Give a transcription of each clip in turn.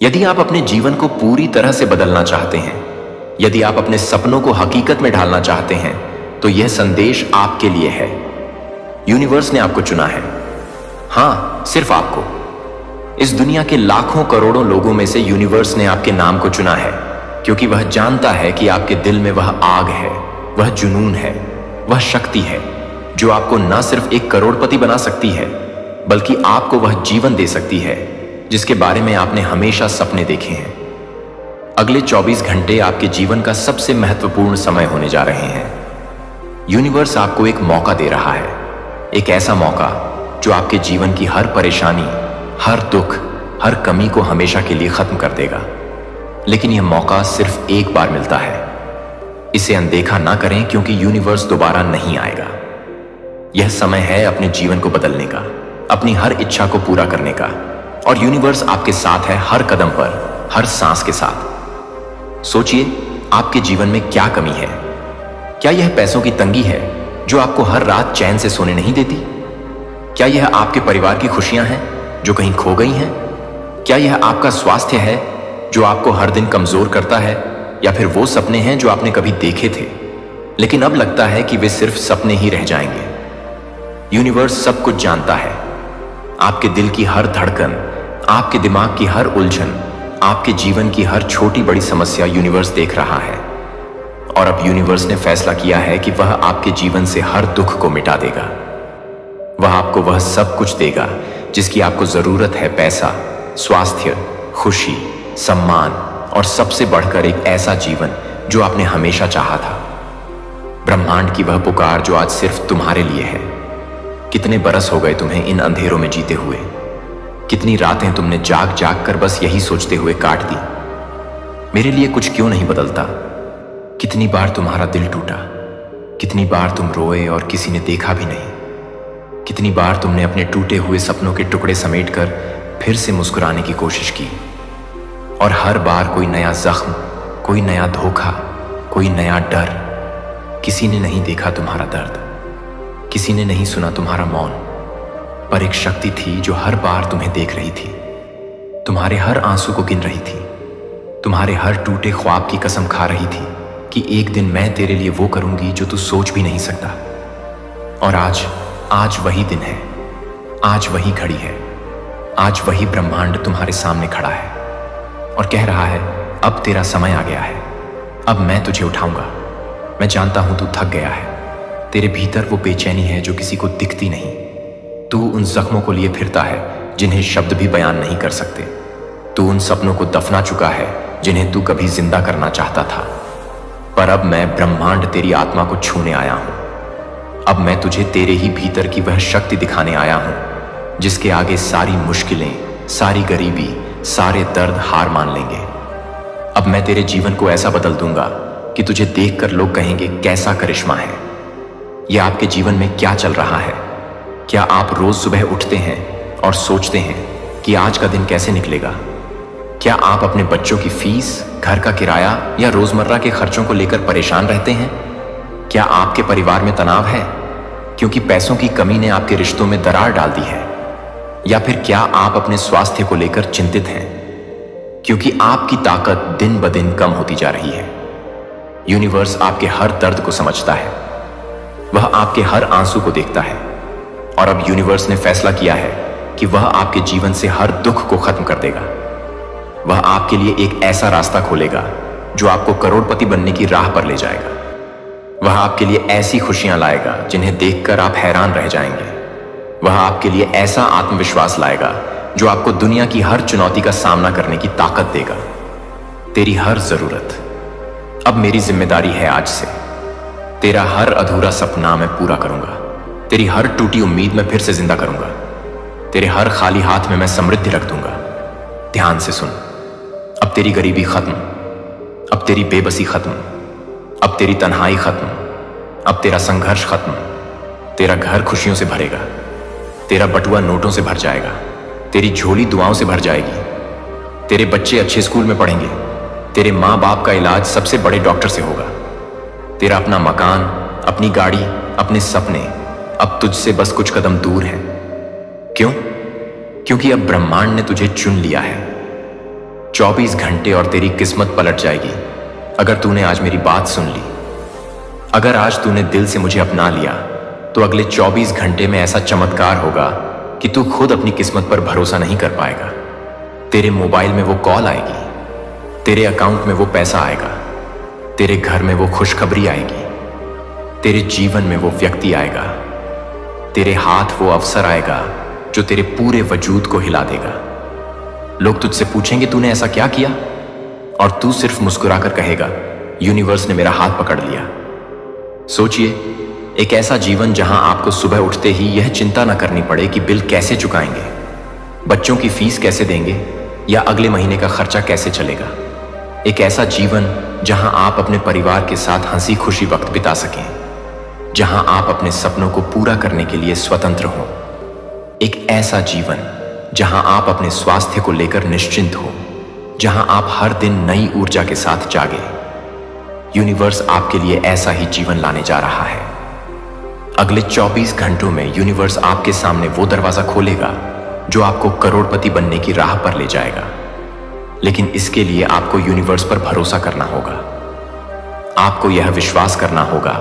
यदि आप अपने जीवन को पूरी तरह से बदलना चाहते हैं, यदि आप अपने सपनों को हकीकत में ढालना चाहते हैं, तो यह संदेश आपके लिए है। यूनिवर्स ने आपको चुना है। हां, सिर्फ आपको। इस दुनिया के लाखों करोड़ों लोगों में से यूनिवर्स ने आपके नाम को चुना है, क्योंकि वह जानता है कि आपके दिल में वह आग है, वह जुनून है, वह शक्ति है जो आपको न सिर्फ एक करोड़पति बना सकती है, बल्कि आपको वह जीवन दे सकती है जिसके बारे में आपने हमेशा सपने देखे हैं। अगले 24 घंटे आपके जीवन का सबसे महत्वपूर्ण समय होने जा रहे हैं। यूनिवर्स आपको एक मौका दे रहा है, एक ऐसा मौका जो आपके जीवन की हर परेशानी, हर दुख, हर कमी को हमेशा के लिए खत्म कर देगा। लेकिन यह मौका सिर्फ एक बार मिलता है। इसे अनदेखा ना करें, क्योंकि यूनिवर्स दोबारा नहीं आएगा। यह समय है अपने जीवन को बदलने का, अपनी हर इच्छा को पूरा करने का, और यूनिवर्स आपके साथ है हर कदम पर, हर सांस के साथ। सोचिए, आपके जीवन में क्या कमी है? क्या यह पैसों की तंगी है जो आपको हर रात चैन से सोने नहीं देती? क्या यह आपके परिवार की खुशियां हैं जो कहीं खो गई हैं? क्या यह आपका स्वास्थ्य है जो आपको हर दिन कमजोर करता है? या फिर वो सपने हैं जो आपने कभी देखे थे लेकिन अब लगता है कि वे सिर्फ सपने ही रह जाएंगे? यूनिवर्स सब कुछ जानता है। आपके दिल की हर धड़कन, आपके दिमाग की हर उलझन, आपके जीवन की हर छोटी बड़ी समस्या यूनिवर्स देख रहा है। और अब यूनिवर्स ने फैसला किया है कि वह आपके जीवन से हर दुख को मिटा देगा। वह आपको वह सब कुछ देगा जिसकी आपको जरूरत है। पैसा, स्वास्थ्य, खुशी, सम्मान और सबसे बढ़कर एक ऐसा जीवन जो आपने हमेशा चाहा था। ब्रह्मांड की वह पुकार जो आज सिर्फ तुम्हारे लिए है। कितने बरस हो गए तुम्हें इन अंधेरों में जीते हुए? कितनी रातें तुमने जाग जाग कर बस यही सोचते हुए काट दी, मेरे लिए कुछ क्यों नहीं बदलता? कितनी बार तुम्हारा दिल टूटा, कितनी बार तुम रोए और किसी ने देखा भी नहीं। कितनी बार तुमने अपने टूटे हुए सपनों के टुकड़े समेटकर फिर से मुस्कुराने की कोशिश की, और हर बार कोई नया जख्म, कोई नया धोखा, कोई नया डर। किसी ने नहीं देखा तुम्हारा दर्द, किसी ने नहीं सुना तुम्हारा मौन, पर एक शक्ति थी जो हर बार तुम्हें देख रही थी, तुम्हारे हर आंसू को गिन रही थी, तुम्हारे हर टूटे ख्वाब की कसम खा रही थी कि एक दिन मैं तेरे लिए वो करूंगी जो तू सोच भी नहीं सकता। और आज वही दिन है, आज वही घड़ी है, आज वही ब्रह्मांड तुम्हारे सामने खड़ा है और कह रहा है, अब तेरा समय आ गया है, अब मैं तुझे उठाऊंगा। मैं जानता हूं तू थक गया है, तेरे भीतर वो बेचैनी है जो किसी को दिखती नहीं। तू उन जख्मों को लिए फिरता है जिन्हें शब्द भी बयान नहीं कर सकते। तू उन सपनों को दफना चुका है जिन्हें तू कभी जिंदा करना चाहता था। पर अब मैं ब्रह्मांड तेरी आत्मा को छूने आया हूं। अब मैं तुझे तेरे ही भीतर की वह शक्ति दिखाने आया हूं जिसके आगे सारी मुश्किलें, सारी गरीबी, सारे दर्द हार मान लेंगे। अब मैं तेरे जीवन को ऐसा बदल दूंगा कि तुझे देखकर लोग कहेंगे, कैसा करिश्मा है। यह आपके जीवन में क्या चल रहा है? क्या आप रोज सुबह उठते हैं और सोचते हैं कि आज का दिन कैसे निकलेगा? क्या आप अपने बच्चों की फीस, घर का किराया या रोजमर्रा के खर्चों को लेकर परेशान रहते हैं? क्या आपके परिवार में तनाव है क्योंकि पैसों की कमी ने आपके रिश्तों में दरार डाल दी है? या फिर क्या आप अपने स्वास्थ्य को लेकर चिंतित हैं क्योंकि आपकी ताकत दिन ब दिन कम होती जा रही है? यूनिवर्स आपके हर दर्द को समझता है, वह आपके हर आंसू को देखता है, और अब यूनिवर्स ने फैसला किया है कि वह आपके जीवन से हर दुख को खत्म कर देगा। वह आपके लिए एक ऐसा रास्ता खोलेगा जो आपको करोड़पति बनने की राह पर ले जाएगा। वह आपके लिए ऐसी खुशियां लाएगा जिन्हें देखकर आप हैरान रह जाएंगे। वह आपके लिए ऐसा आत्मविश्वास लाएगा जो आपको दुनिया की हर चुनौती का सामना करने की ताकत देगा। तेरी हर जरूरत अब मेरी जिम्मेदारी है। आज से तेरा हर अधूरा सपना मैं पूरा करूंगा। तेरी हर टूटी उम्मीद मैं फिर से जिंदा करूंगा। तेरे हर खाली हाथ में मैं समृद्धि रख दूंगा। ध्यान से सुन, अब तेरी गरीबी खत्म, अब तेरी बेबसी खत्म, अब तेरी तन्हाई खत्म, अब तेरा संघर्ष खत्म। तेरा घर खुशियों से भरेगा, तेरा बटुआ नोटों से भर जाएगा, तेरी झोली दुआओं से भर जाएगी। तेरे बच्चे अच्छे स्कूल में पढ़ेंगे, तेरे माँ बाप का इलाज सबसे बड़े डॉक्टर से होगा। तेरा अपना मकान, अपनी गाड़ी, अपने सपने अब तुझसे बस कुछ कदम दूर हैं। क्यों? क्योंकि अब ब्रह्मांड ने तुझे चुन लिया है। 24 घंटे और तेरी किस्मत पलट जाएगी अगर तूने आज मेरी बात सुन ली। अगर आज तूने दिल से मुझे अपना लिया तो अगले 24 घंटे में ऐसा चमत्कार होगा कि तू खुद अपनी किस्मत पर भरोसा नहीं कर पाएगा। तेरे मोबाइल में वो कॉल आएगी, तेरे अकाउंट में वो पैसा आएगा, तेरे घर में वो खुशखबरी आएगी, तेरे जीवन में वो व्यक्ति आएगा, तेरे हाथ वो अवसर आएगा जो तेरे पूरे वजूद को हिला देगा। लोग तुझसे पूछेंगे तूने ऐसा क्या किया, और तू सिर्फ मुस्कुराकर कहेगा यूनिवर्स ने मेरा हाथ पकड़ लिया। सोचिए, एक ऐसा जीवन जहां आपको सुबह उठते ही यह चिंता न करनी पड़े कि बिल कैसे चुकाएंगे, बच्चों की फीस कैसे देंगे या अगले महीने का खर्चा कैसे चलेगा। एक ऐसा जीवन जहां आप अपने परिवार के साथ हंसी खुशी वक्त बिता सकें, जहां आप अपने सपनों को पूरा करने के लिए स्वतंत्र हों। एक ऐसा जीवन जहां आप अपने स्वास्थ्य को लेकर निश्चिंत हो, जहां आप हर दिन नई ऊर्जा के साथ जागे। यूनिवर्स आपके लिए ऐसा ही जीवन लाने जा रहा है। अगले 24 घंटों में यूनिवर्स आपके सामने वो दरवाजा खोलेगा जो आपको करोड़पति बनने की राह पर ले जाएगा। लेकिन इसके लिए आपको यूनिवर्स पर भरोसा करना होगा। आपको यह विश्वास करना होगा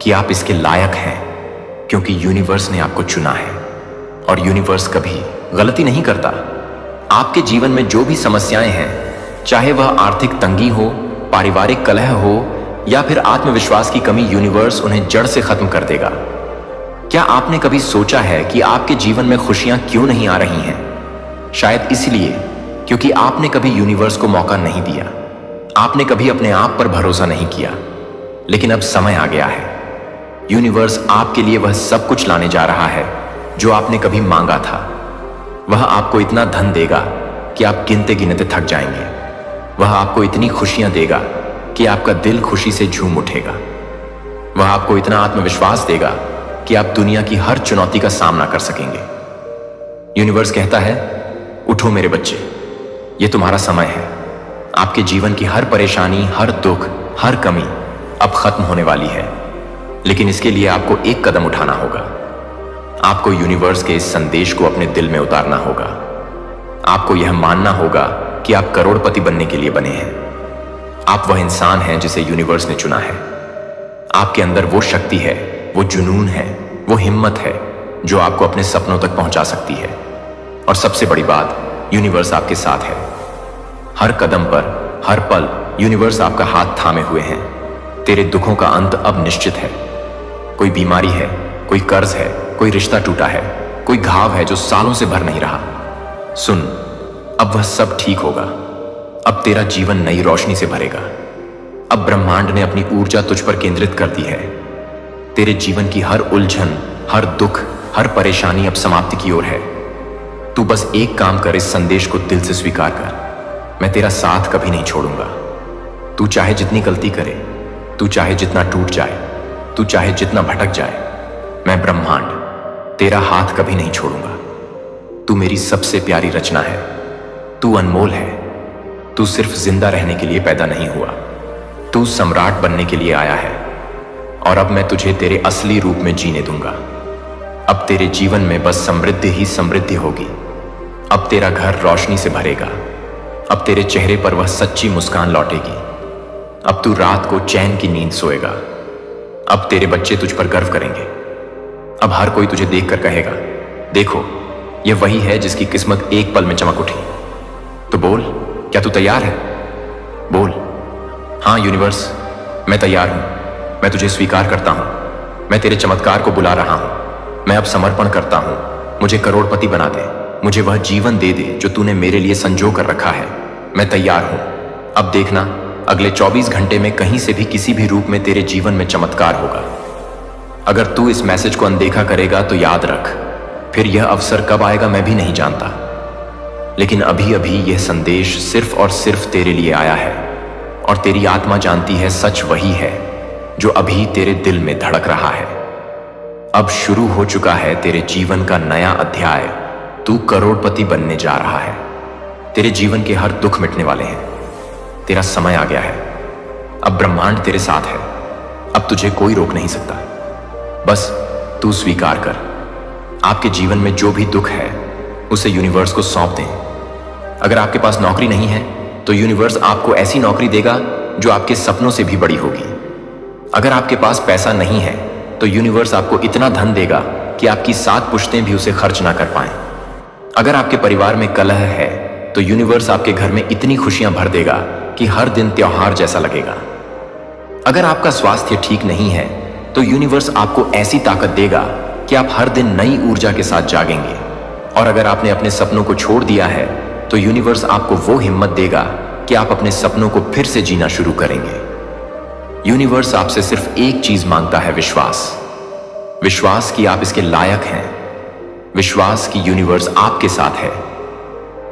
कि आप इसके लायक हैं, क्योंकि यूनिवर्स ने आपको चुना है और यूनिवर्स कभी गलती नहीं करता। आपके जीवन में जो भी समस्याएं हैं, चाहे वह आर्थिक तंगी हो, पारिवारिक कलह हो या फिर आत्मविश्वास की कमी, यूनिवर्स उन्हें जड़ से खत्म कर देगा। क्या आपने कभी सोचा है कि आपके जीवन में खुशियां क्यों नहीं आ रही हैं? शायद इसलिए क्योंकि आपने कभी यूनिवर्स को मौका नहीं दिया। आपने कभी अपने आप पर भरोसा नहीं किया। लेकिन अब समय आ गया है। यूनिवर्स आपके लिए वह सब कुछ लाने जा रहा है जो आपने कभी मांगा था। वह आपको इतना धन देगा कि आप गिनते गिनते थक जाएंगे। वह आपको इतनी खुशियां देगा कि आपका दिल खुशी से झूम उठेगा। वह आपको इतना आत्मविश्वास देगा कि आप दुनिया की हर चुनौती का सामना कर सकेंगे। यूनिवर्स कहता है, उठो मेरे बच्चे, ये तुम्हारा समय है। आपके जीवन की हर परेशानी, हर दुख, हर कमी अब खत्म होने वाली है। लेकिन इसके लिए आपको एक कदम उठाना होगा। आपको यूनिवर्स के इस संदेश को अपने दिल में उतारना होगा। आपको यह मानना होगा कि आप करोड़पति बनने के लिए बने हैं। आप वह इंसान हैं जिसे यूनिवर्स ने चुना है। आपके अंदर वो शक्ति है, वो जुनून है, वो हिम्मत है जो आपको अपने सपनों तक पहुंचा सकती है। और सबसे बड़ी बात, यूनिवर्स आपके साथ है। हर कदम पर, हर पल यूनिवर्स आपका हाथ थामे हुए हैं। तेरे दुखों का अंत अब निश्चित है। कोई बीमारी है, कोई कर्ज है, कोई रिश्ता टूटा है, कोई घाव है जो सालों से भर नहीं रहा। सुन, अब वह सब ठीक होगा। अब तेरा जीवन नई रोशनी से भरेगा। अब ब्रह्मांड ने अपनी ऊर्जा तुझ पर केंद्रित कर दी है। तेरे जीवन की हर उलझन, हर दुख, हर परेशानी अब समाप्ति की ओर है। तू बस एक काम कर, इस संदेश को दिल से स्वीकार कर। मैं तेरा साथ कभी नहीं छोड़ूंगा। तू चाहे जितनी गलती करे, तू चाहे जितना टूट जाए, तू चाहे जितना भटक जाए, मैं ब्रह्मांड तेरा हाथ कभी नहीं छोड़ूंगा। तू मेरी सबसे प्यारी रचना है। तू अनमोल है। तू सिर्फ जिंदा रहने के लिए पैदा नहीं हुआ, तू सम्राट बनने के लिए आया है। और अब मैं तुझे तेरे असली रूप में जीने दूंगा। अब तेरे जीवन में बस समृद्धि ही समृद्धि होगी। अब तेरा घर रोशनी से भरेगा। अब तेरे चेहरे पर वह सच्ची मुस्कान लौटेगी। अब तू रात को चैन की नींद सोएगा। अब तेरे बच्चे तुझ पर गर्व करेंगे। अब हर कोई तुझे देखकर कहेगा, देखो, यह वही है जिसकी किस्मत एक पल में चमक उठी। तो बोल, क्या तू तैयार है? बोल, हाँ यूनिवर्स, मैं तैयार हूं। मैं तुझे स्वीकार करता हूं। मैं तेरे चमत्कार को बुला रहा हूं। मैं अब समर्पण करता हूं। मुझे करोड़पति बना दे। मुझे वह जीवन दे दे जो तूने मेरे लिए संजो कर रखा है। मैं तैयार हूं। अब देखना, अगले 24 घंटे में कहीं से भी किसी भी रूप में तेरे जीवन में चमत्कार होगा। अगर तू इस मैसेज को अनदेखा करेगा तो याद रख, फिर यह अवसर कब आएगा मैं भी नहीं जानता। लेकिन अभी अभी यह संदेश सिर्फ और सिर्फ तेरे लिए आया है। और तेरी आत्मा जानती है सच वही है जो अभी तेरे दिल में धड़क रहा है। अब शुरू हो चुका है तेरे जीवन का नया अध्याय। तू करोड़पति बनने जा रहा है। तेरे जीवन के हर दुख मिटने वाले हैं। तेरा समय आ गया है। अब ब्रह्मांड तेरे साथ है। अब तुझे कोई रोक नहीं सकता। बस तू स्वीकार कर। आपके जीवन में जो भी दुख है उसे यूनिवर्स को सौंप दें। अगर आपके पास नौकरी नहीं है तो यूनिवर्स आपको ऐसी नौकरी देगा जो आपके सपनों से भी बड़ी होगी। अगर आपके पास पैसा नहीं है तो यूनिवर्स आपको इतना धन देगा कि आपकी 7 पुश्तें भी उसे खर्च ना कर पाएं। अगर आपके परिवार में कलह है तो यूनिवर्स आपके घर में इतनी खुशियां भर देगा कि हर दिन त्योहार जैसा लगेगा। अगर आपका स्वास्थ्य ठीक नहीं है तो यूनिवर्स आपको ऐसी ताकत देगा कि आप हर दिन नई ऊर्जा के साथ जागेंगे। और अगर आपने अपने सपनों को छोड़ दिया है तो यूनिवर्स आपको वो हिम्मत देगा कि आप अपने सपनों को फिर से जीना शुरू करेंगे। यूनिवर्स आपसे सिर्फ एक चीज मांगता है, विश्वास। विश्वास कि आप इसके लायक हैं। विश्वास कि यूनिवर्स आपके साथ है।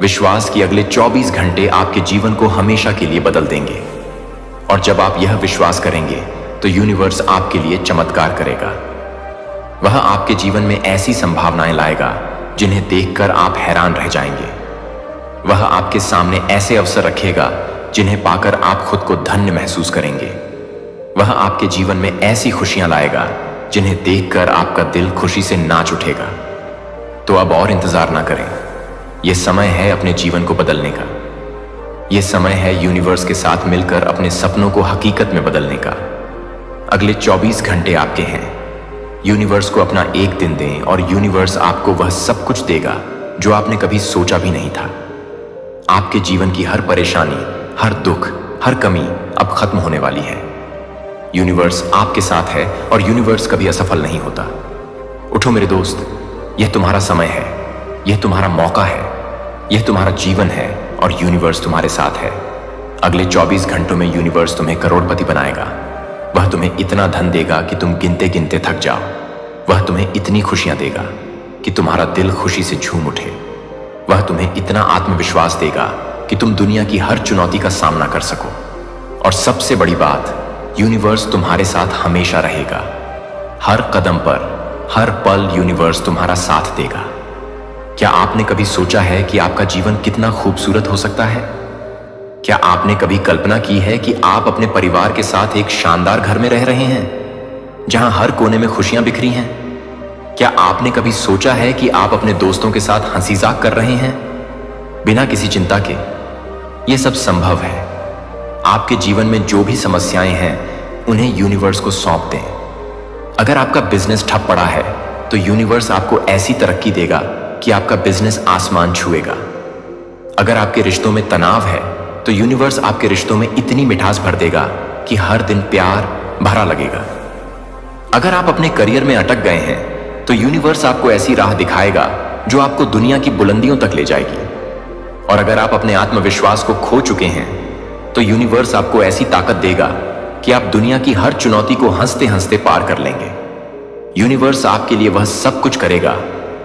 विश्वास कि अगले 24 घंटे आपके जीवन को हमेशा के लिए बदल देंगे। और जब आप यह विश्वास करेंगे तो यूनिवर्स आपके लिए चमत्कार करेगा। वह आपके जीवन में ऐसी संभावनाएं लाएगा जिन्हें देखकर आप हैरान रह जाएंगे। वह आपके सामने ऐसे अवसर रखेगा जिन्हें पाकर आप खुद को धन्य महसूस करेंगे। वह आपके जीवन में ऐसी खुशियां लाएगा जिन्हें देखकर आपका दिल खुशी से नाच उठेगा। तो अब और इंतजार ना करें। यह समय है अपने जीवन को बदलने का। यह समय है यूनिवर्स के साथ मिलकर अपने सपनों को हकीकत में बदलने का। अगले 24 घंटे आपके हैं। यूनिवर्स को अपना एक दिन दें और यूनिवर्स आपको वह सब कुछ देगा जो आपने कभी सोचा भी नहीं था। आपके जीवन की हर परेशानी, हर दुख, हर कमी अब खत्म होने वाली है। यूनिवर्स आपके साथ है और यूनिवर्स कभी असफल नहीं होता। उठो मेरे दोस्त, यह तुम्हारा समय है, यह तुम्हारा मौका है, यह तुम्हारा जीवन है और यूनिवर्स तुम्हारे साथ है। अगले 24 घंटों में यूनिवर्स तुम्हें करोड़पति बनाएगा। वह तुम्हें इतना धन देगा कि तुम गिनते गिनते थक जाओ। वह तुम्हें इतनी खुशियां देगा कि तुम्हारा दिल खुशी से झूम उठे। वह तुम्हें इतना आत्मविश्वास देगा कि तुम दुनिया की हर चुनौती का सामना कर सको। और सबसे बड़ी बात, यूनिवर्स तुम्हारे साथ हमेशा रहेगा। हर कदम पर, हर पल यूनिवर्स तुम्हारा साथ देगा। क्या आपने कभी सोचा है कि आपका जीवन कितना खूबसूरत हो सकता है? क्या आपने कभी कल्पना की है कि आप अपने परिवार के साथ एक शानदार घर में रह रहे हैं जहां हर कोने में खुशियां बिखरी हैं? क्या आपने कभी सोचा है कि आप अपने दोस्तों के साथ हंसी मजाक कर रहे हैं बिना किसी चिंता के? यह सब संभव है। आपके जीवन में जो भी समस्याएं हैं उन्हें यूनिवर्स को सौंप दें। अगर आपका बिजनेस ठप पड़ा है तो यूनिवर्स आपको ऐसी तरक्की देगा कि आपका बिजनेस आसमान छुएगा। अगर आपके रिश्तों में तनाव है तो यूनिवर्स आपके रिश्तों में इतनी मिठास भर देगा कि हर दिन प्यार भरा लगेगा। अगर आप अपने करियर में अटक गए हैं तो यूनिवर्स आपको ऐसी राह दिखाएगा जो आपको दुनिया की बुलंदियों तक ले जाएगी। और अगर आप अपने आत्मविश्वास को खो चुके हैं तो यूनिवर्स आपको ऐसी ताकत देगा कि आप दुनिया की हर चुनौती को हंसते हंसते पार कर लेंगे। यूनिवर्स आपके लिए वह सब कुछ करेगा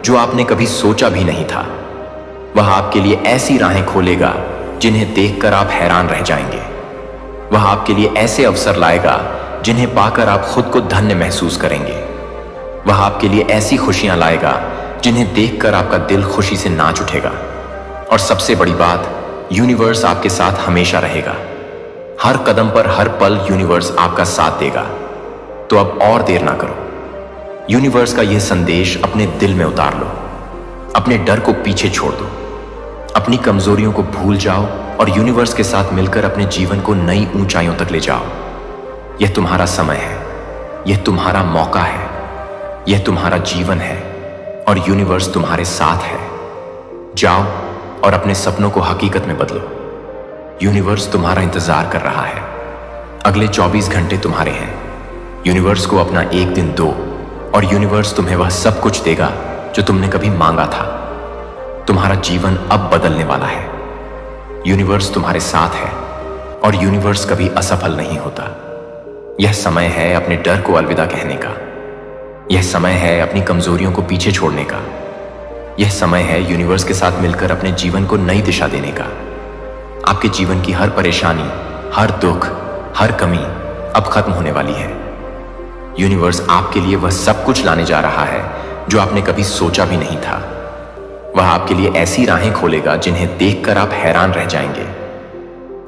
जो आपने कभी सोचा भी नहीं था। वह आपके लिए ऐसी राहें खोलेगा जिन्हें देखकर आप हैरान रह जाएंगे। वह आपके लिए ऐसे अवसर लाएगा जिन्हें पाकर आप खुद को धन्य महसूस करेंगे। वह आपके लिए ऐसी खुशियां लाएगा जिन्हें देखकर आपका दिल खुशी से नाच उठेगा। और सबसे बड़ी बात, यूनिवर्स आपके साथ हमेशा रहेगा। हर कदम पर, हर पल यूनिवर्स आपका साथ देगा। तो अब और देर ना करो। यूनिवर्स का यह संदेश अपने दिल में उतार लो। अपने डर को पीछे छोड़ दो। अपनी कमजोरियों को भूल जाओ और यूनिवर्स के साथ मिलकर अपने जीवन को नई ऊंचाइयों तक ले जाओ। यह तुम्हारा समय है, यह तुम्हारा मौका है, यह तुम्हारा जीवन है और यूनिवर्स तुम्हारे साथ है। जाओ और अपने सपनों को हकीकत में बदलो। यूनिवर्स तुम्हारा इंतजार कर रहा है। अगले 24 घंटे तुम्हारे हैं। यूनिवर्स को अपना एक दिन दो और यूनिवर्स तुम्हें वह सब कुछ देगा जो तुमने कभी मांगा था। तुम्हारा जीवन अब बदलने वाला है। यूनिवर्स तुम्हारे साथ है और यूनिवर्स कभी असफल नहीं होता। यह समय है अपने डर को अलविदा कहने का। यह समय है अपनी कमजोरियों को पीछे छोड़ने का। यह समय है यूनिवर्स के साथ मिलकर अपने जीवन को नई दिशा देने का। आपके जीवन की हर परेशानी, हर दुख, हर कमी अब खत्म होने वाली है। यूनिवर्स आपके लिए वह सब कुछ लाने जा रहा है जो आपने कभी सोचा भी नहीं था। वह आपके लिए ऐसी राहें खोलेगा जिन्हें देखकर आप हैरान रह जाएंगे।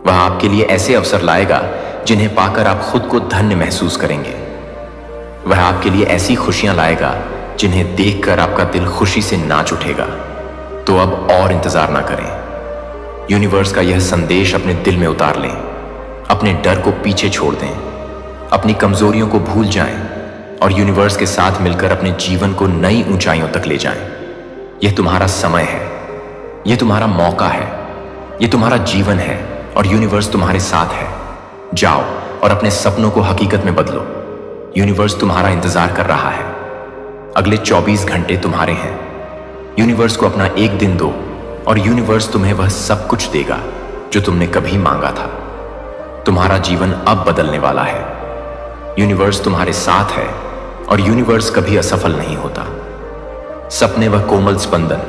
वह आपके लिए ऐसे अवसर लाएगा जिन्हें पाकर आप खुद को धन्य महसूस करेंगे। वह आपके लिए ऐसी खुशियां लाएगा जिन्हें देखकर आपका दिल खुशी से नाच उठेगा। तो अब और इंतजार ना करें। यूनिवर्स का यह संदेश अपने दिल में उतार लें, अपने डर को पीछे छोड़ दें, अपनी कमजोरियों को भूल जाएं और यूनिवर्स के साथ मिलकर अपने जीवन को नई ऊंचाइयों तक ले जाएं। यह तुम्हारा समय है, यह तुम्हारा मौका है, यह तुम्हारा जीवन है और यूनिवर्स तुम्हारे साथ है। जाओ और अपने सपनों को हकीकत में बदलो। यूनिवर्स तुम्हारा इंतजार कर रहा है। अगले 24 घंटे तुम्हारे हैं। यूनिवर्स को अपना एक दिन दो और यूनिवर्स तुम्हें वह सब कुछ देगा जो तुमने कभी मांगा था। तुम्हारा जीवन अब बदलने वाला है। यूनिवर्स तुम्हारे साथ है और यूनिवर्स कभी असफल नहीं होता। सपने वह कोमल स्पंदन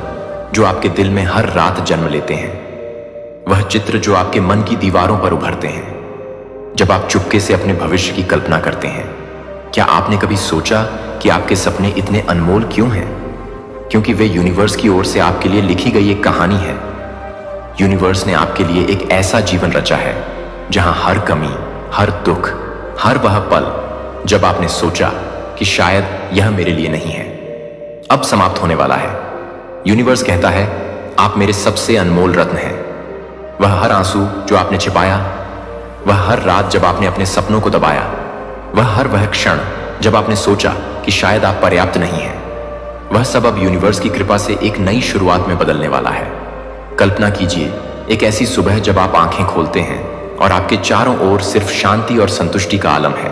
जो आपके दिल में हर रात जन्म लेते हैं, वह चित्र जो आपके मन की दीवारों पर उभरते हैं जब आप चुपके से अपने भविष्य की कल्पना करते हैं। क्या आपने कभी सोचा कि आपके सपने इतने अनमोल क्यों हैं? क्योंकि वे यूनिवर्स की ओर से आपके लिए लिखी गई एक कहानी है। यूनिवर्स ने आपके लिए एक ऐसा जीवन रचा है जहां हर कमी, हर दुख, हर वह पल जब आपने सोचा कि शायद यह मेरे लिए नहीं है, अब समाप्त होने वाला है। यूनिवर्स कहता है, आप मेरे सबसे अनमोल रत्न हैं। वह हर आंसू जो आपने छिपाया, वह हर रात जब आपने अपने सपनों को दबाया, वह क्षण जब आपने सोचा कि शायद आप पर्याप्त नहीं हैं, वह सब अब यूनिवर्स की कृपा से एक नई शुरुआत में बदलने वाला है। कल्पना कीजिए एक ऐसी सुबह जब आप आंखें खोलते हैं और आपके चारों ओर सिर्फ शांति और संतुष्टि का आलम है।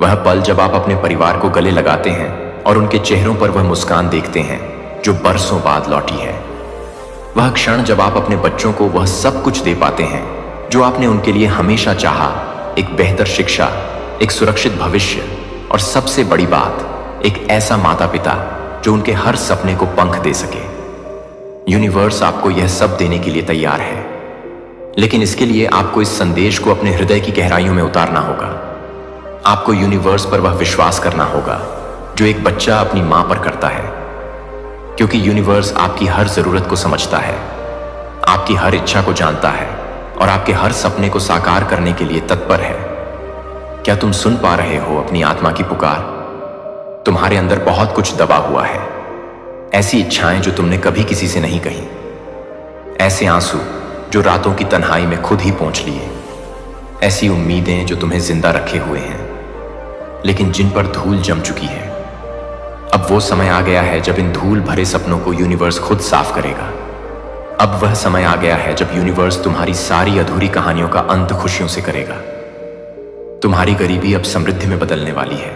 वह पल जब आप अपने परिवार को गले लगाते हैं और उनके चेहरों पर वह मुस्कान देखते हैं जो बरसों बाद लौटी है। वह क्षण जब आप अपने बच्चों को वह सब कुछ दे पाते हैं जो आपने उनके लिए हमेशा चाहा, एक बेहतर शिक्षा, एक सुरक्षित भविष्य और सबसे बड़ी बात, एक ऐसा माता पिता जो उनके हर सपने को पंख दे सके। यूनिवर्स आपको यह सब देने के लिए तैयार है, लेकिन इसके लिए आपको इस संदेश को अपने हृदय की गहराइयों में उतारना होगा। आपको यूनिवर्स पर वह विश्वास करना होगा जो एक बच्चा अपनी मां पर करता है, क्योंकि यूनिवर्स आपकी हर जरूरत को समझता है, आपकी हर इच्छा को जानता है और आपके हर सपने को साकार करने के लिए तत्पर है। क्या तुम सुन पा रहे हो अपनी आत्मा की पुकार? तुम्हारे अंदर बहुत कुछ दबा हुआ है, ऐसी इच्छाएं जो तुमने कभी किसी से नहीं कही, ऐसे आंसू जो रातों की तन्हाई में खुद ही पहुंच लिए, ऐसी उम्मीदें जो तुम्हें जिंदा रखे हुए हैं लेकिन जिन पर धूल जम चुकी है। अब वो समय आ गया है जब इन धूल भरे सपनों को यूनिवर्स खुद साफ करेगा। अब वह समय आ गया है जब यूनिवर्स तुम्हारी सारी अधूरी कहानियों का अंत खुशियों से करेगा। तुम्हारी गरीबी अब समृद्धि में बदलने वाली है।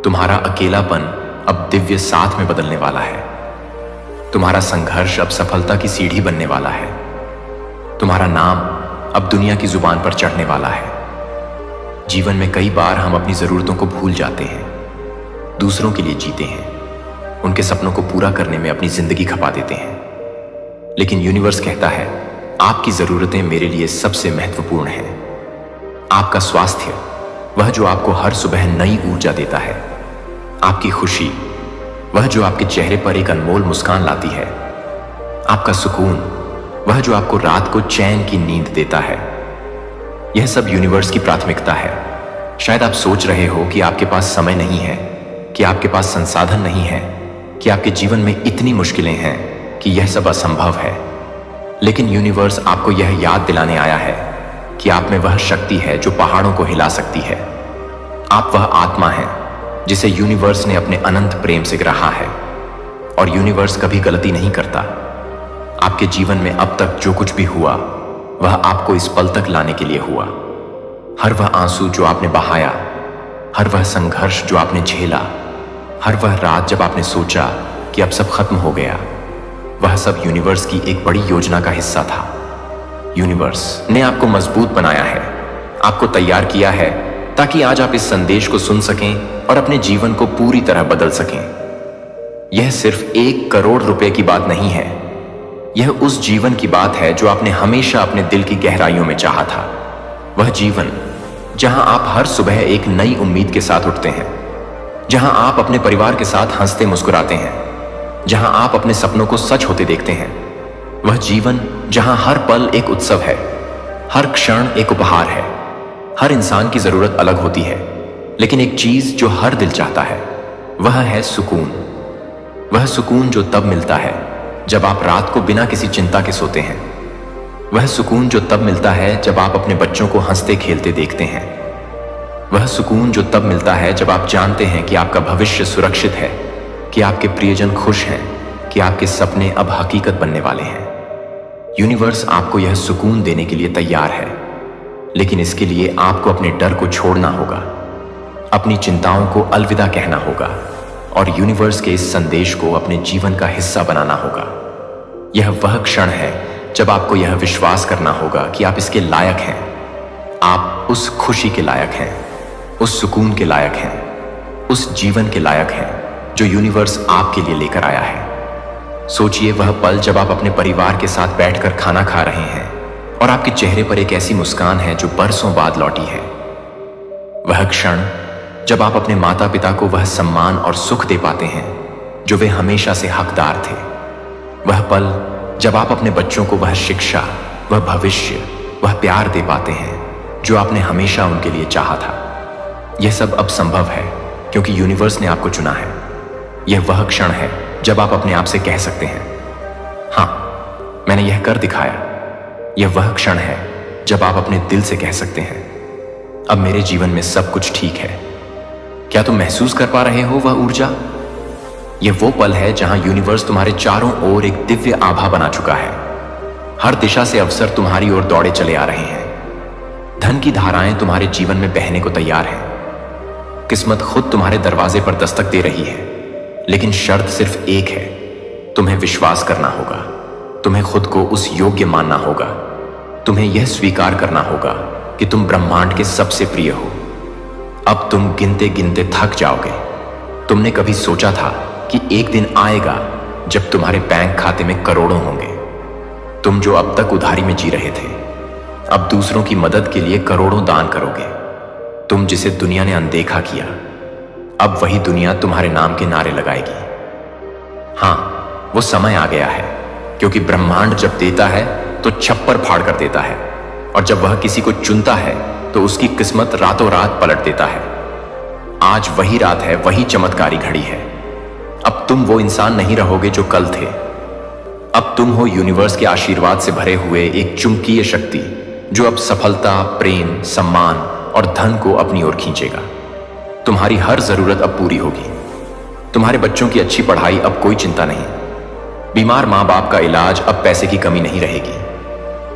तुम्हारा अकेलापन अब दिव्य साथ में बदलने वाला है। तुम्हारा संघर्ष अब सफलता की सीढ़ी बनने वाला है। तुम्हारा नाम अब दुनिया की जुबान पर चढ़ने वाला है। जीवन में कई बार हम अपनी जरूरतों को भूल जाते हैं, दूसरों के लिए जीते हैं, उनके सपनों को पूरा करने में अपनी जिंदगी खपा देते हैं। लेकिन यूनिवर्स कहता है, आपकी जरूरतें मेरे लिए सबसे महत्वपूर्ण हैं। आपका स्वास्थ्य, वह जो आपको हर सुबह नई ऊर्जा देता है। आपकी खुशी, वह जो आपके चेहरे पर एक अनमोल मुस्कान लाती है। आपका सुकून, वह जो आपको रात को चैन की नींद देता है। यह सब यूनिवर्स की प्राथमिकता है। शायद आप सोच रहे हो कि आपके पास समय नहीं है, कि आपके पास संसाधन नहीं है, कि आपके जीवन में इतनी मुश्किलें हैं कि यह सब असंभव है। लेकिन यूनिवर्स आपको यह याद दिलाने आया है कि आप में वह शक्ति है जो पहाड़ों को हिला सकती है। आप वह आत्मा हैं जिसे यूनिवर्स ने अपने अनंत प्रेम से गढ़ा है, और यूनिवर्स कभी गलती नहीं करता। आपके जीवन में अब तक जो कुछ भी हुआ वह आपको इस पल तक लाने के लिए हुआ। हर वह आंसू जो आपने बहाया, हर वह संघर्ष जो आपने झेला, हर वह रात जब आपने सोचा कि अब सब खत्म हो गया, वह सब यूनिवर्स की एक बड़ी योजना का हिस्सा था। यूनिवर्स ने आपको मजबूत बनाया है, आपको तैयार किया है ताकि आज आप इस संदेश को सुन सकें और अपने जीवन को पूरी तरह बदल सकें। यह सिर्फ 1 करोड़ रुपए की बात नहीं है, यह उस जीवन की बात है जो आपने हमेशा अपने दिल की गहराइयों में चाहा था। वह जीवन जहां आप हर सुबह एक नई उम्मीद के साथ उठते हैं, जहां आप अपने परिवार के साथ हंसते मुस्कुराते हैं, जहां आप अपने सपनों को सच होते देखते हैं। वह जीवन जहां हर पल एक उत्सव है, हर क्षण एक उपहार है। हर इंसान की जरूरत अलग होती है, लेकिन एक चीज जो हर दिल चाहता है वह है सुकून। वह सुकून जो तब मिलता है जब आप रात को बिना किसी चिंता के सोते हैं, वह सुकून जो तब मिलता है जब आप अपने बच्चों को हंसते खेलते देखते हैं। वह सुकून जो तब मिलता है जब आप जानते हैं कि आपका भविष्य सुरक्षित है, कि आपके प्रियजन खुश हैं, कि आपके सपने अब हकीकत बनने वाले हैं। यूनिवर्स आपको यह सुकून देने के लिए तैयार है, लेकिन इसके लिए आपको अपने डर को छोड़ना होगा, अपनी चिंताओं को अलविदा कहना होगा और यूनिवर्स के इस संदेश को अपने जीवन का हिस्सा बनाना होगा। यह वह क्षण है जब आपको यह विश्वास करना होगा कि आप इसके लायक हैं, आप उस खुशी के लायक हैं, उस सुकून के लायक हैं, उस जीवन के लायक हैं जो यूनिवर्स आपके लिए लेकर आया है। सोचिए वह पल जब आप अपने परिवार के साथ बैठकर खाना खा रहे हैं और आपके चेहरे पर एक ऐसी मुस्कान है जो बरसों बाद लौटी है। वह क्षण जब आप अपने माता पिता को वह सम्मान और सुख दे पाते हैं जो वे हमेशा से हकदार थे। वह पल जब आप अपने बच्चों को वह शिक्षा, वह भविष्य, वह प्यार दे पाते हैं जो आपने हमेशा उनके लिए चाहा था। यह सब अब संभव है क्योंकि यूनिवर्स ने आपको चुना है। यह वह क्षण है जब आप अपने आप से कह सकते हैं, हाँ, मैंने यह कर दिखाया। यह वह क्षण है जब आप अपने दिल से कह सकते हैं, अब मेरे जीवन में सब कुछ ठीक है। क्या तुम महसूस कर पा रहे हो वह ऊर्जा? यह वो पल है जहां यूनिवर्स तुम्हारे चारों ओर एक दिव्य आभा बना चुका है। हर दिशा से अवसर तुम्हारी ओर दौड़े चले आ रहे हैं। धन की धाराएं तुम्हारे जीवन में बहने को तैयार हैं। किस्मत खुद तुम्हारे दरवाजे पर दस्तक दे रही है, लेकिन शर्त सिर्फ एक है, तुम्हें विश्वास करना होगा, तुम्हें खुद को उस योग्य मानना होगा, तुम्हें यह स्वीकार करना होगा कि तुम ब्रह्मांड के सबसे प्रिय हो। अब तुम गिनते गिनते थक जाओगे। तुमने कभी सोचा था कि एक दिन आएगा जब तुम्हारे बैंक खाते में करोड़ों होंगे? तुम जो अब तक उधारी में जी रहे थे, अब दूसरों की मदद के लिए करोड़ों दान करोगे। तुम जिसे दुनिया ने अनदेखा किया, अब वही दुनिया तुम्हारे नाम के नारे लगाएगी। हाँ, वो समय आ गया है, क्योंकि ब्रह्मांड जब देता है तो छप्पर फाड़ कर देता है, और जब वह किसी को चुनता है तो उसकी किस्मत रातों रात पलट देता है। आज वही रात है, वही चमत्कारी घड़ी है। अब तुम वो इंसान नहीं रहोगे जो कल थे। अब तुम हो यूनिवर्स के आशीर्वाद से भरे हुए एक चुंबकीय शक्ति जो अब सफलता, प्रेम, सम्मान और धन को अपनी ओर खींचेगा। तुम्हारी हर जरूरत अब पूरी होगी। तुम्हारे बच्चों की अच्छी पढ़ाई अब कोई चिंता नहीं। बीमार माँ बाप का इलाज अब पैसे की कमी नहीं रहेगी।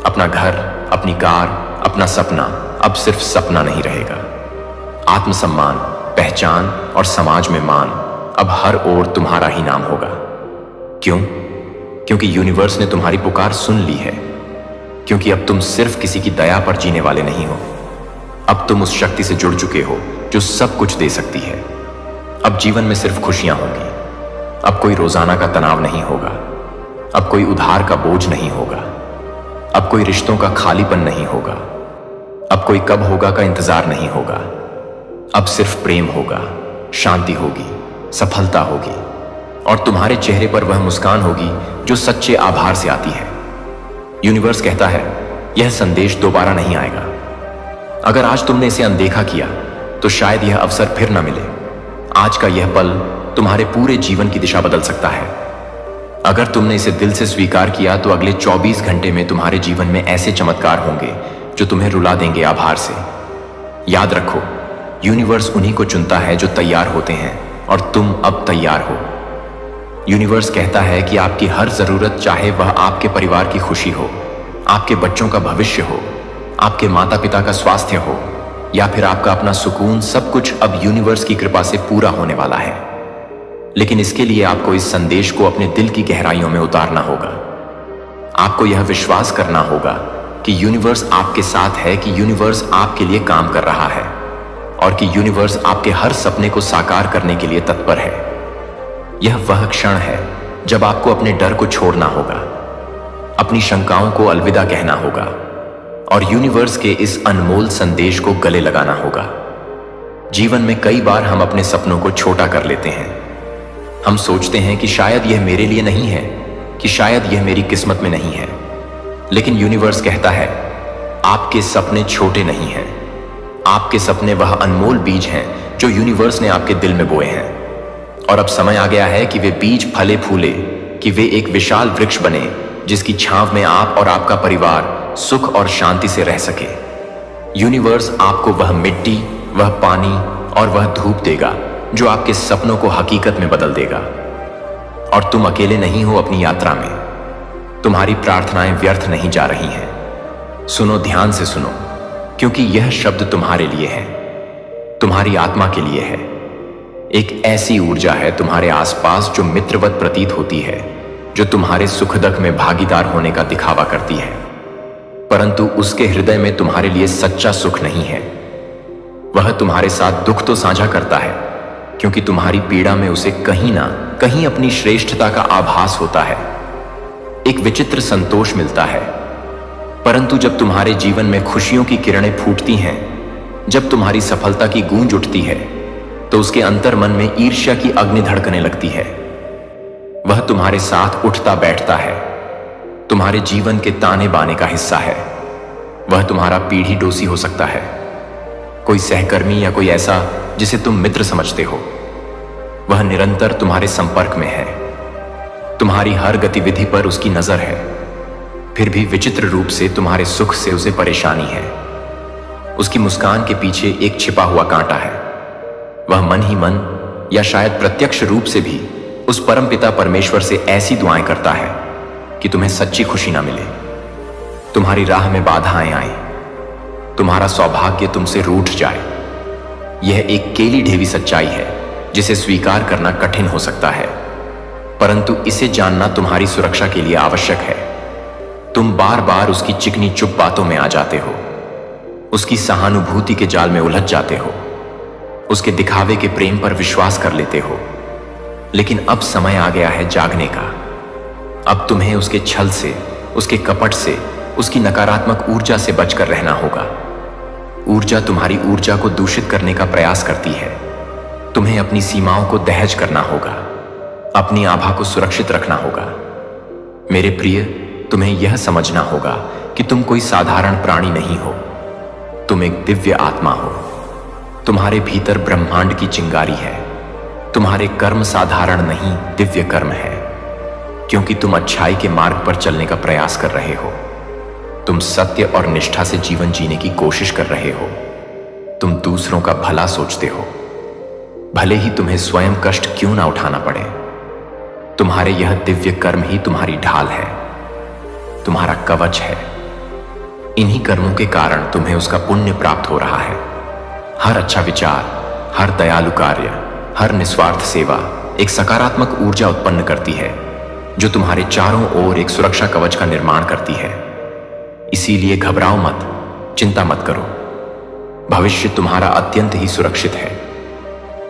अपना घर, अपनी कार, अपना सपना अब सिर्फ सपना नहीं रहेगा। आत्मसम्मान, पहचान और समाज में मान अब हर ओर तुम्हारा ही नाम होगा। क्यों? क्योंकि यूनिवर्स ने तुम्हारी पुकार सुन ली है। क्योंकि अब तुम सिर्फ किसी की दया पर जीने वाले नहीं हो। अब तुम उस शक्ति से जुड़ चुके हो जो सब कुछ दे सकती है। अब जीवन में सिर्फ खुशियां होंगी। अब कोई रोजाना का तनाव नहीं होगा। अब कोई उधार का बोझ नहीं होगा। अब कोई रिश्तों का खालीपन नहीं होगा। अब कोई कब होगा का इंतजार नहीं होगा। अब सिर्फ प्रेम होगा, शांति होगी, सफलता होगी, और तुम्हारे चेहरे पर वह मुस्कान होगी जो सच्चे आभार से आती है। यूनिवर्स कहता है, यह संदेश दोबारा नहीं आएगा। अगर आज तुमने इसे अनदेखा किया तो शायद यह अवसर फिर न मिले। आज का यह पल तुम्हारे पूरे जीवन की दिशा बदल सकता है। अगर तुमने इसे दिल से स्वीकार किया तो अगले 24 घंटे में तुम्हारे जीवन में ऐसे चमत्कार होंगे जो तुम्हें रुला देंगे आभार से। याद रखो, यूनिवर्स उन्हीं को चुनता है जो तैयार होते हैं, और तुम अब तैयार हो। यूनिवर्स कहता है कि आपकी हर जरूरत, चाहे वह आपके परिवार की खुशी हो, आपके बच्चों का भविष्य हो, आपके माता पिता का स्वास्थ्य हो, या फिर आपका अपना सुकून, सब कुछ अब यूनिवर्स की कृपा से पूरा होने वाला है। लेकिन इसके लिए आपको इस संदेश को अपने दिल की गहराइयों में उतारना होगा। आपको यह विश्वास करना होगा कि यूनिवर्स आपके साथ है, कि यूनिवर्स आपके लिए काम कर रहा है, और कि यूनिवर्स आपके हर सपने को साकार करने के लिए तत्पर है। यह वह क्षण है जब आपको अपने डर को छोड़ना होगा, अपनी शंकाओं को अलविदा कहना होगा, और यूनिवर्स के इस अनमोल संदेश को गले लगाना होगा। जीवन में कई बार हम अपने सपनों को छोटा कर लेते हैं। हम सोचते हैं कि शायद यह मेरे लिए नहीं है, कि शायद यह मेरी किस्मत में नहीं है। लेकिन यूनिवर्स कहता है, आपके सपने छोटे नहीं हैं। आपके सपने वह अनमोल बीज हैं जो यूनिवर्स ने आपके दिल में बोए हैं, और अब समय आ गया है कि वे बीज फले फूले, कि वे एक विशाल वृक्ष बने जिसकी छांव में आप और आपका परिवार सुख और शांति से रह सके। यूनिवर्स आपको वह मिट्टी, वह पानी और वह धूप देगा जो आपके सपनों को हकीकत में बदल देगा। और तुम अकेले नहीं हो अपनी यात्रा में। तुम्हारी प्रार्थनाएं व्यर्थ नहीं जा रही हैं। सुनो, ध्यान से सुनो, क्योंकि यह शब्द तुम्हारे लिए है, तुम्हारी आत्मा के लिए है। एक ऐसी ऊर्जा है तुम्हारे आसपास जो मित्रवत प्रतीत होती है, जो तुम्हारे सुख दुख में भागीदार होने का दिखावा करती है, परंतु उसके हृदय में तुम्हारे लिए सच्चा सुख नहीं है। वह तुम्हारे साथ दुख तो साझा करता है, क्योंकि तुम्हारी पीड़ा में उसे कहीं ना कहीं अपनी श्रेष्ठता का आभास होता है। एक विचित्र संतोष मिलता है। परंतु जब तुम्हारे जीवन में खुशियों की किरणें फूटती हैं, जब तुम्हारी सफलता की गूंज उठती है, तो उसके अंतर मन में ईर्ष्या की अग्नि धड़कने लगती है। वह तुम्हारे साथ उठता बैठता है, तुम्हारे जीवन के ताने बाने का हिस्सा है। वह तुम्हारा पीढ़ी डोसी हो सकता है, कोई सहकर्मी या कोई ऐसा जिसे तुम मित्र समझते हो। वह निरंतर तुम्हारे संपर्क में है, तुम्हारी हर गतिविधि पर उसकी नजर है, फिर भी विचित्र रूप से तुम्हारे सुख से उसे परेशानी है। उसकी मुस्कान के पीछे एक छिपा हुआ कांटा है। वह मन ही मन या शायद प्रत्यक्ष रूप से भी उस परमपिता परमेश्वर से ऐसी दुआएं करता है कि तुम्हें सच्ची खुशी ना मिले, तुम्हारी राह में बाधाएं आए, तुम्हारा सौभाग्य तुमसे रूठ जाए। यह एक केली ढेवी सच्चाई है जिसे स्वीकार करना कठिन हो सकता है, परंतु इसे जानना तुम्हारी सुरक्षा के लिए आवश्यक है। तुम बार बार उसकी चिकनी चुप बातों में आ जाते हो, उसकी सहानुभूति के जाल में उलझ जाते हो, उसके दिखावे के प्रेम पर विश्वास कर लेते हो। लेकिन अब समय आ गया है जागने का। अब तुम्हें उसके छल से, उसके कपट से, उसकी नकारात्मक ऊर्जा से बचकर रहना होगा। ऊर्जा तुम्हारी ऊर्जा को दूषित करने का प्रयास करती है। तुम्हें अपनी सीमाओं को दहज करना होगा, अपनी आभा को सुरक्षित रखना होगा। मेरे प्रिय, तुम्हें यह समझना होगा कि तुम कोई साधारण प्राणी नहीं हो, तुम एक दिव्य आत्मा हो। तुम्हारे भीतर ब्रह्मांड की चिंगारी है। तुम्हारे कर्म साधारण नहीं, दिव्य कर्म है, क्योंकि तुम अच्छाई के मार्ग पर चलने का प्रयास कर रहे हो। तुम सत्य और निष्ठा से जीवन जीने की कोशिश कर रहे हो। तुम दूसरों का भला सोचते हो, भले ही तुम्हें स्वयं कष्ट क्यों ना उठाना पड़े। तुम्हारे यह दिव्य कर्म ही तुम्हारी ढाल है, तुम्हारा कवच है। इन्हीं कर्मों के कारण तुम्हें उसका पुण्य प्राप्त हो रहा है। हर अच्छा विचार, हर दयालु कार्य, हर निस्वार्थ सेवा एक सकारात्मक ऊर्जा उत्पन्न करती है, जो तुम्हारे चारों ओर एक सुरक्षा कवच का निर्माण करती है। इसीलिए घबराओ मत, चिंता मत करो। भविष्य तुम्हारा अत्यंत ही सुरक्षित है।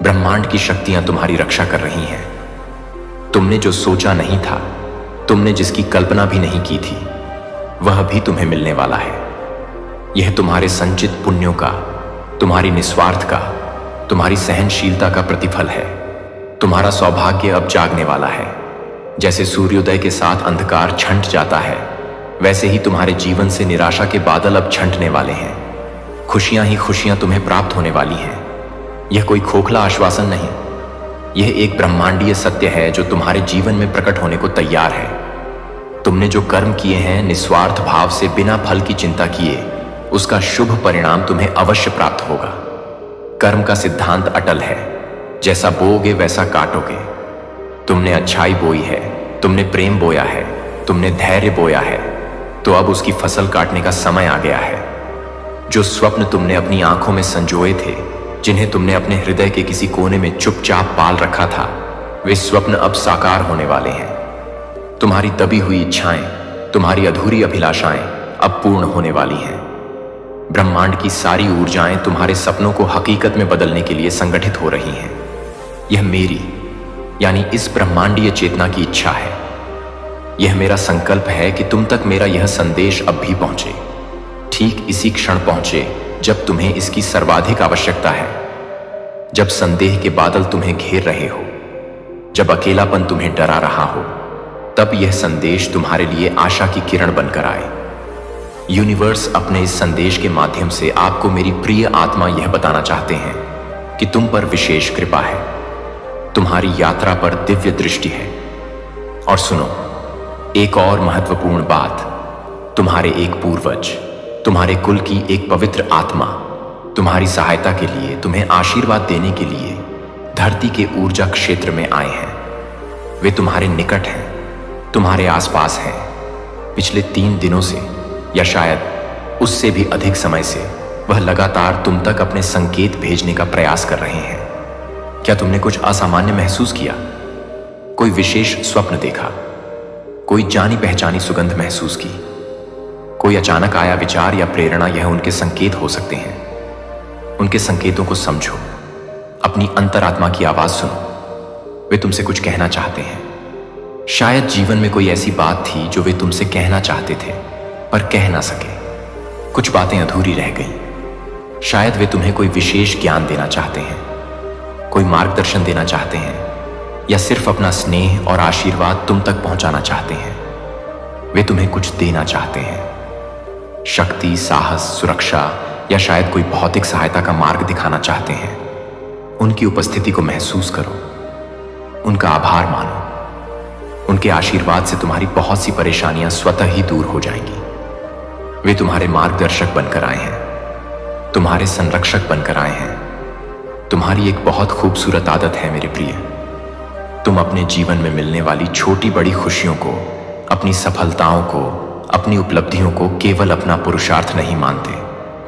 ब्रह्मांड की शक्तियां तुम्हारी रक्षा कर रही हैं। तुमने जो सोचा नहीं था, तुमने जिसकी कल्पना भी नहीं की थी, वह भी तुम्हें मिलने वाला है। यह तुम्हारे संचित पुण्यों का, तुम्हारी निस्वार्थ का, तुम्हारी सहनशीलता का प्रतिफल है। तुम्हारा सौभाग्य अब जागने वाला है। जैसे सूर्योदय के साथ अंधकार छंट जाता है, वैसे ही तुम्हारे जीवन से निराशा के बादल अब छंटने वाले हैं। खुशियां ही खुशियां तुम्हें प्राप्त होने वाली हैं। यह कोई खोखला आश्वासन नहीं, यह एक ब्रह्मांडीय सत्य है जो तुम्हारे जीवन में प्रकट होने को तैयार है। तुमने जो कर्म किए हैं निस्वार्थ भाव से, बिना फल की चिंता किए, उसका शुभ परिणाम तुम्हें अवश्य प्राप्त होगा। कर्म का सिद्धांत अटल है, जैसा बोओगे वैसा काटोगे। तुमने अच्छाई बोई है, तुमने प्रेम बोया है, तुमने धैर्य बोया है, तो अब उसकी फसल काटने का समय आ गया है। जो स्वप्न तुमने अपनी आंखों में संजोए थे, जिन्हें तुमने अपने हृदय के किसी कोने में चुपचाप पाल रखा था, वे स्वप्न अब साकार होने वाले हैं। तुम्हारी दबी हुई इच्छाएं, तुम्हारी अधूरी अभिलाषाएं अब पूर्ण होने वाली हैं। ब्रह्मांड की सारी ऊर्जाएं तुम्हारे सपनों को हकीकत में बदलने के लिए संगठित हो रही हैं। यह मेरी, यानी इस ब्रह्मांडीय चेतना की इच्छा है। यह मेरा संकल्प है कि तुम तक मेरा यह संदेश अब भी पहुंचे, ठीक इसी क्षण पहुंचे जब तुम्हें इसकी सर्वाधिक आवश्यकता है। जब संदेह के बादल तुम्हें घेर रहे हो, जब अकेलापन तुम्हें डरा रहा हो, तब यह संदेश तुम्हारे लिए आशा की किरण बनकर आए। यूनिवर्स अपने इस संदेश के माध्यम से आपको, मेरी प्रिय आत्मा, यह बताना चाहते हैं कि तुम पर विशेष कृपा है, तुम्हारी यात्रा पर दिव्य दृष्टि है। और सुनो, एक और महत्वपूर्ण बात, तुम्हारे एक पूर्वज, तुम्हारे कुल की एक पवित्र आत्मा तुम्हारी सहायता के लिए, तुम्हें आशीर्वाद देने के लिए धरती के ऊर्जा क्षेत्र में आए हैं। वे तुम्हारे निकट हैं, तुम्हारे आसपास हैं। पिछले 3 दिनों से या शायद उससे भी अधिक समय से वह लगातार तुम तक अपने संकेत भेजने का प्रयास कर रहे हैं। क्या तुमने कुछ असामान्य महसूस किया? कोई विशेष स्वप्न देखा? कोई जानी पहचानी सुगंध महसूस की? कोई अचानक आया विचार या प्रेरणा? यह उनके संकेत हो सकते हैं। उनके संकेतों को समझो, अपनी अंतरात्मा की आवाज सुनो। वे तुमसे कुछ कहना चाहते हैं। शायद जीवन में कोई ऐसी बात थी जो वे तुमसे कहना चाहते थे पर कह ना सके। कुछ बातें अधूरी रह गईं। शायद वे तुम्हें कोई विशेष ज्ञान देना चाहते हैं, कोई मार्गदर्शन देना चाहते हैं, या सिर्फ अपना स्नेह और आशीर्वाद तुम तक पहुंचाना चाहते हैं। वे तुम्हें कुछ देना चाहते हैं, शक्ति, साहस, सुरक्षा, या शायद कोई भौतिक सहायता का मार्ग दिखाना चाहते हैं। उनकी उपस्थिति को महसूस करो, उनका आभार मानो। उनके आशीर्वाद से तुम्हारी बहुत सी परेशानियां स्वतः ही दूर हो जाएंगी। वे तुम्हारे मार्गदर्शक बनकर आए हैं, तुम्हारे संरक्षक बनकर आए हैं। तुम्हारी एक बहुत खूबसूरत आदत है मेरे प्रिय, तुम अपने जीवन में मिलने वाली छोटी बड़ी खुशियों को, अपनी सफलताओं को, अपनी उपलब्धियों को केवल अपना पुरुषार्थ नहीं मानते,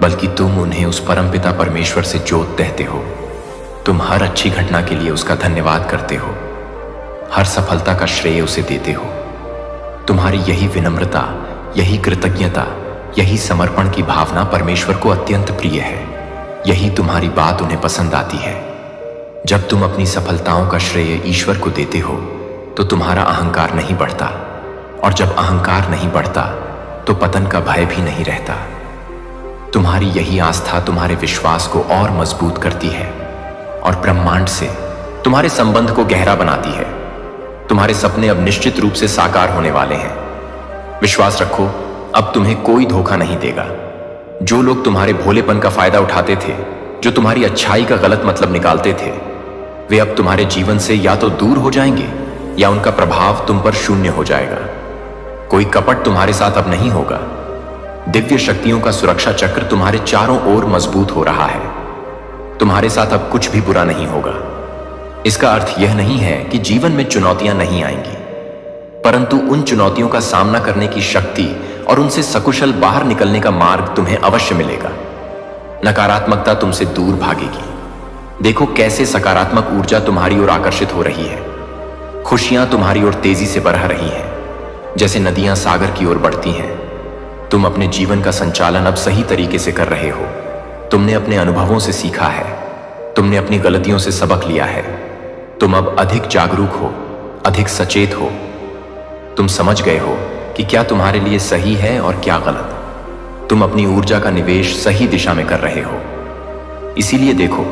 बल्कि तुम उन्हें उस परमपिता परमेश्वर से जोत देते हो। तुम हर अच्छी घटना के लिए उसका धन्यवाद करते हो, हर सफलता का श्रेय उसे देते हो। तुम्हारी यही विनम्रता, यही कृतज्ञता, यही समर्पण की भावना परमेश्वर को अत्यंत प्रिय है। यही तुम्हारी बात उन्हें पसंद आती है। जब तुम अपनी सफलताओं का श्रेय ईश्वर को देते हो तो तुम्हारा अहंकार नहीं बढ़ता, और जब अहंकार नहीं बढ़ता तो पतन का भय भी नहीं रहता। तुम्हारी यही आस्था तुम्हारे विश्वास को और मजबूत करती है और ब्रह्मांड से तुम्हारे संबंध को गहरा बनाती है। तुम्हारे सपने अब निश्चित रूप से साकार होने वाले हैं। विश्वास रखो, अब तुम्हें कोई धोखा नहीं देगा। जो लोग तुम्हारे भोलेपन का फायदा उठाते थे, जो तुम्हारी अच्छाई का गलत मतलब निकालते थे, वे अब तुम्हारे जीवन से या तो दूर हो जाएंगे या उनका प्रभाव तुम पर शून्य हो जाएगा। कोई कपट तुम्हारे साथ अब नहीं होगा। दिव्य शक्तियों का सुरक्षा चक्र तुम्हारे चारों ओर मजबूत हो रहा है। तुम्हारे साथ अब कुछ भी बुरा नहीं होगा। इसका अर्थ यह नहीं है कि जीवन में चुनौतियां नहीं आएंगी, परंतु उन चुनौतियों का सामना करने की शक्ति और उनसे सकुशल बाहर निकलने का मार्ग तुम्हें अवश्य मिलेगा। नकारात्मकता तुमसे दूर भागेगी। देखो कैसे सकारात्मक ऊर्जा तुम्हारी ओर आकर्षित हो रही है। खुशियां तुम्हारी ओर तेजी से बरह रही हैं, जैसे नदियां सागर की ओर बढ़ती हैं। तुम अपने जीवन का संचालन अब सही तरीके से कर रहे हो। तुमने अपने अनुभवों से सीखा है, तुमने अपनी गलतियों से सबक लिया है। तुम अब अधिक जागरूक हो, अधिक सचेत हो। तुम समझ गए हो कि क्या तुम्हारे लिए सही है और क्या गलत। तुम अपनी ऊर्जा का निवेश सही दिशा में कर रहे हो। इसीलिए देखो,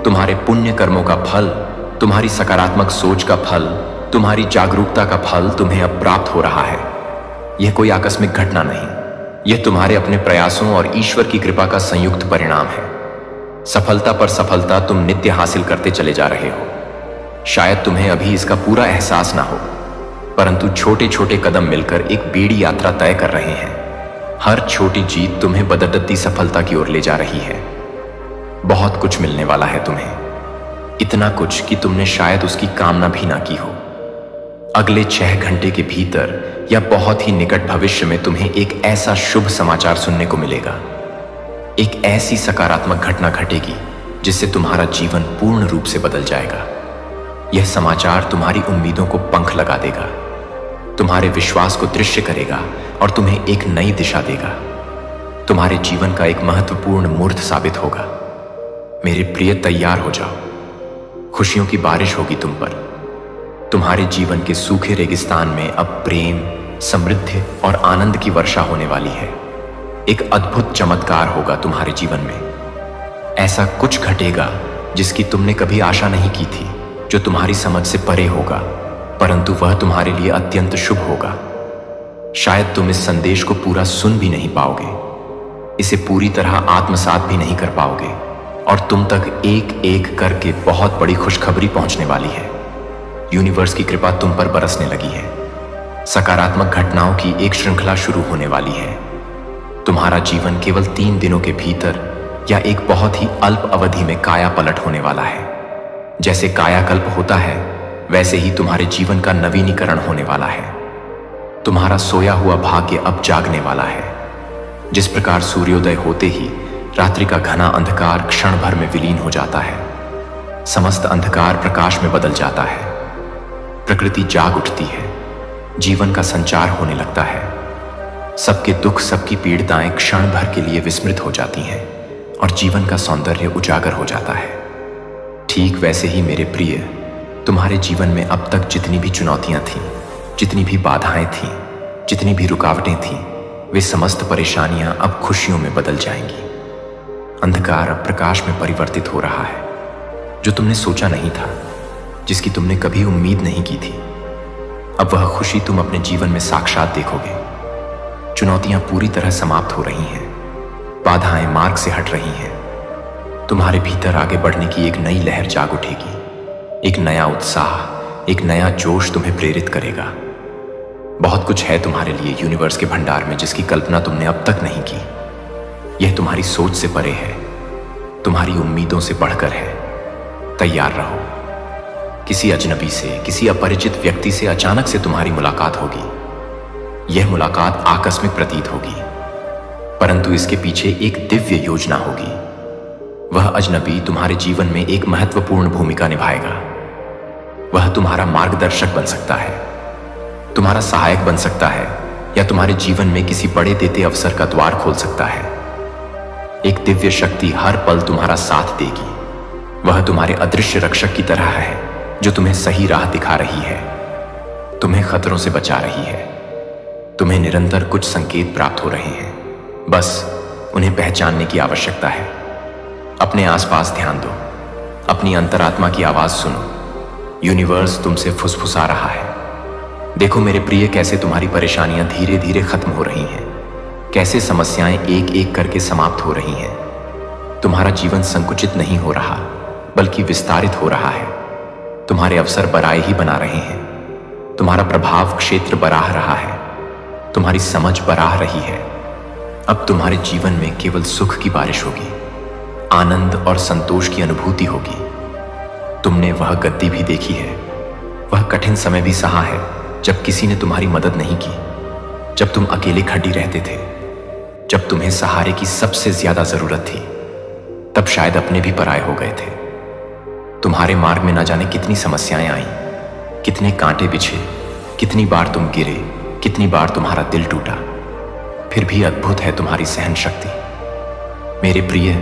तुम्हारे पुण्य कर्मों का फल, तुम्हारी सकारात्मक सोच का फल, तुम्हारी जागरूकता का फल तुम्हें अब प्राप्त हो रहा है। यह कोई आकस्मिक घटना नहीं, यह तुम्हारे अपने प्रयासों और ईश्वर की कृपा का संयुक्त परिणाम है। सफलता पर सफलता तुम नित्य हासिल करते चले जा रहे हो। शायद तुम्हें अभी इसका पूरा एहसास ना हो, परंतु छोटे छोटे कदम मिलकर एक बेड़ी यात्रा तय कर रहे हैं। हर छोटी जीत तुम्हें बदलती सफलता की ओर ले जा रही है। बहुत कुछ मिलने वाला है तुम्हें, इतना कुछ कि तुमने शायद उसकी कामना भी ना की हो। अगले 6 घंटे के भीतर या बहुत ही निकट भविष्य में तुम्हें एक ऐसा शुभ समाचार सुनने को मिलेगा। एक ऐसी सकारात्मक घटना घटेगी जिससे तुम्हारा जीवन पूर्ण रूप से बदल जाएगा। यह समाचार तुम्हारी उम्मीदों को पंख लगा देगा, तुम्हारे विश्वास को दृश्य करेगा और तुम्हें एक नई दिशा देगा। तुम्हारे जीवन का एक महत्वपूर्ण मूर्त साबित होगा। मेरे प्रिय, तैयार हो जाओ। खुशियों की बारिश होगी तुम पर। तुम्हारे जीवन के सूखे रेगिस्तान में अब प्रेम, समृद्धि और आनंद की वर्षा होने वाली है। एक अद्भुत चमत्कार होगा तुम्हारे जीवन में। ऐसा कुछ घटेगा जिसकी तुमने कभी आशा नहीं की थी, जो तुम्हारी समझ से परे होगा, परंतु वह तुम्हारे लिए अत्यंत शुभ होगा। शायद तुम इस संदेश को पूरा सुन भी नहीं पाओगे, इसे पूरी तरह आत्मसात भी नहीं कर पाओगे, और तुम तक एक एक करके बहुत बड़ी खुशखबरी पहुंचने वाली है। यूनिवर्स की कृपा तुम पर बरसने लगी है। सकारात्मक घटनाओं की एक श्रृंखला शुरू होने वाली है। तुम्हारा जीवन केवल 3 दिनों के भीतर या एक बहुत ही अल्प अवधि में काया पलट होने वाला है। जैसे कायाकल्प होता है, वैसे ही तुम्हारे जीवन का नवीनीकरण होने वाला है। तुम्हारा सोया हुआ भाग्य अब जागने वाला है। जिस प्रकार सूर्योदय होते ही रात्रि का घना अंधकार क्षण भर में विलीन हो जाता है, समस्त अंधकार प्रकाश में बदल जाता है, प्रकृति जाग उठती है, जीवन का संचार होने लगता है, सबके दुख, सबकी पीड़िताएं क्षण भर के लिए विस्मृत हो जाती हैं और जीवन का सौंदर्य उजागर हो जाता है। ठीक वैसे ही मेरे प्रिय, तुम्हारे जीवन में अब तक जितनी भी चुनौतियां थीं, जितनी भी बाधाएं थीं, जितनी भी रुकावटें थीं, वे समस्त परेशानियां अब खुशियों में बदल जाएंगी। अंधकार अब प्रकाश में परिवर्तित हो रहा है। जो तुमने सोचा नहीं था, जिसकी तुमने कभी उम्मीद नहीं की थी, अब वह खुशी तुम अपने जीवन में साक्षात देखोगे। चुनौतियां पूरी तरह समाप्त हो रही हैं, बाधाएं मार्ग से हट रही हैं। तुम्हारे भीतर आगे बढ़ने की एक नई लहर जाग उठेगी। एक नया उत्साह, एक नया जोश तुम्हें प्रेरित करेगा। बहुत कुछ है तुम्हारे लिए यूनिवर्स के भंडार में, जिसकी कल्पना तुमने अब तक नहीं की। यह तुम्हारी सोच से परे है, तुम्हारी उम्मीदों से बढ़कर है। तैयार रहो। किसी अजनबी से, किसी अपरिचित व्यक्ति से अचानक से तुम्हारी मुलाकात होगी। यह मुलाकात आकस्मिक प्रतीत होगी, परंतु इसके पीछे एक दिव्य योजना होगी। वह अजनबी तुम्हारे जीवन में एक महत्वपूर्ण भूमिका निभाएगा। वह तुम्हारा मार्गदर्शक बन सकता है, तुम्हारा सहायक बन सकता है, या तुम्हारे जीवन में किसी बड़े देते अवसर का द्वार खोल सकता है। एक दिव्य शक्ति हर पल तुम्हारा साथ देगी। वह तुम्हारे अदृश्य रक्षक की तरह है, जो तुम्हें सही राह दिखा रही है, तुम्हें खतरों से बचा रही है। तुम्हें निरंतर कुछ संकेत प्राप्त हो रहे हैं, बस उन्हें पहचानने की आवश्यकता है। अपने आसपास ध्यान दो, अपनी अंतरात्मा की आवाज सुनो। यूनिवर्स तुमसे फुसफुसा रहा है। देखो मेरे प्रिय, कैसे तुम्हारी परेशानियां धीरे धीरे खत्म हो रही हैं, कैसे समस्याएं एक एक करके समाप्त हो रही हैं। तुम्हारा जीवन संकुचित नहीं हो रहा, बल्कि विस्तारित हो रहा है। तुम्हारे अवसर बराए ही बना रहे हैं, तुम्हारा प्रभाव क्षेत्र बराह रहा है, तुम्हारी समझ बराह रही है। अब तुम्हारे जीवन में केवल सुख की बारिश होगी, आनंद और संतोष की अनुभूति होगी। तुमने वह गद्दी भी देखी है, वह कठिन समय भी सहा है, जब किसी ने तुम्हारी मदद नहीं की, जब तुम अकेले खड़ी रहते थे, जब तुम्हें सहारे की सबसे ज्यादा जरूरत थी। तब शायद अपने भी पराये हो गए थे। तुम्हारे मार्ग में न जाने कितनी समस्याएं आईं, कितने कांटे बिछे, कितनी बार तुम गिरे, कितनी बार तुम्हारा दिल टूटा। फिर भी अद्भुत है तुम्हारी सहन शक्ति मेरे प्रिय,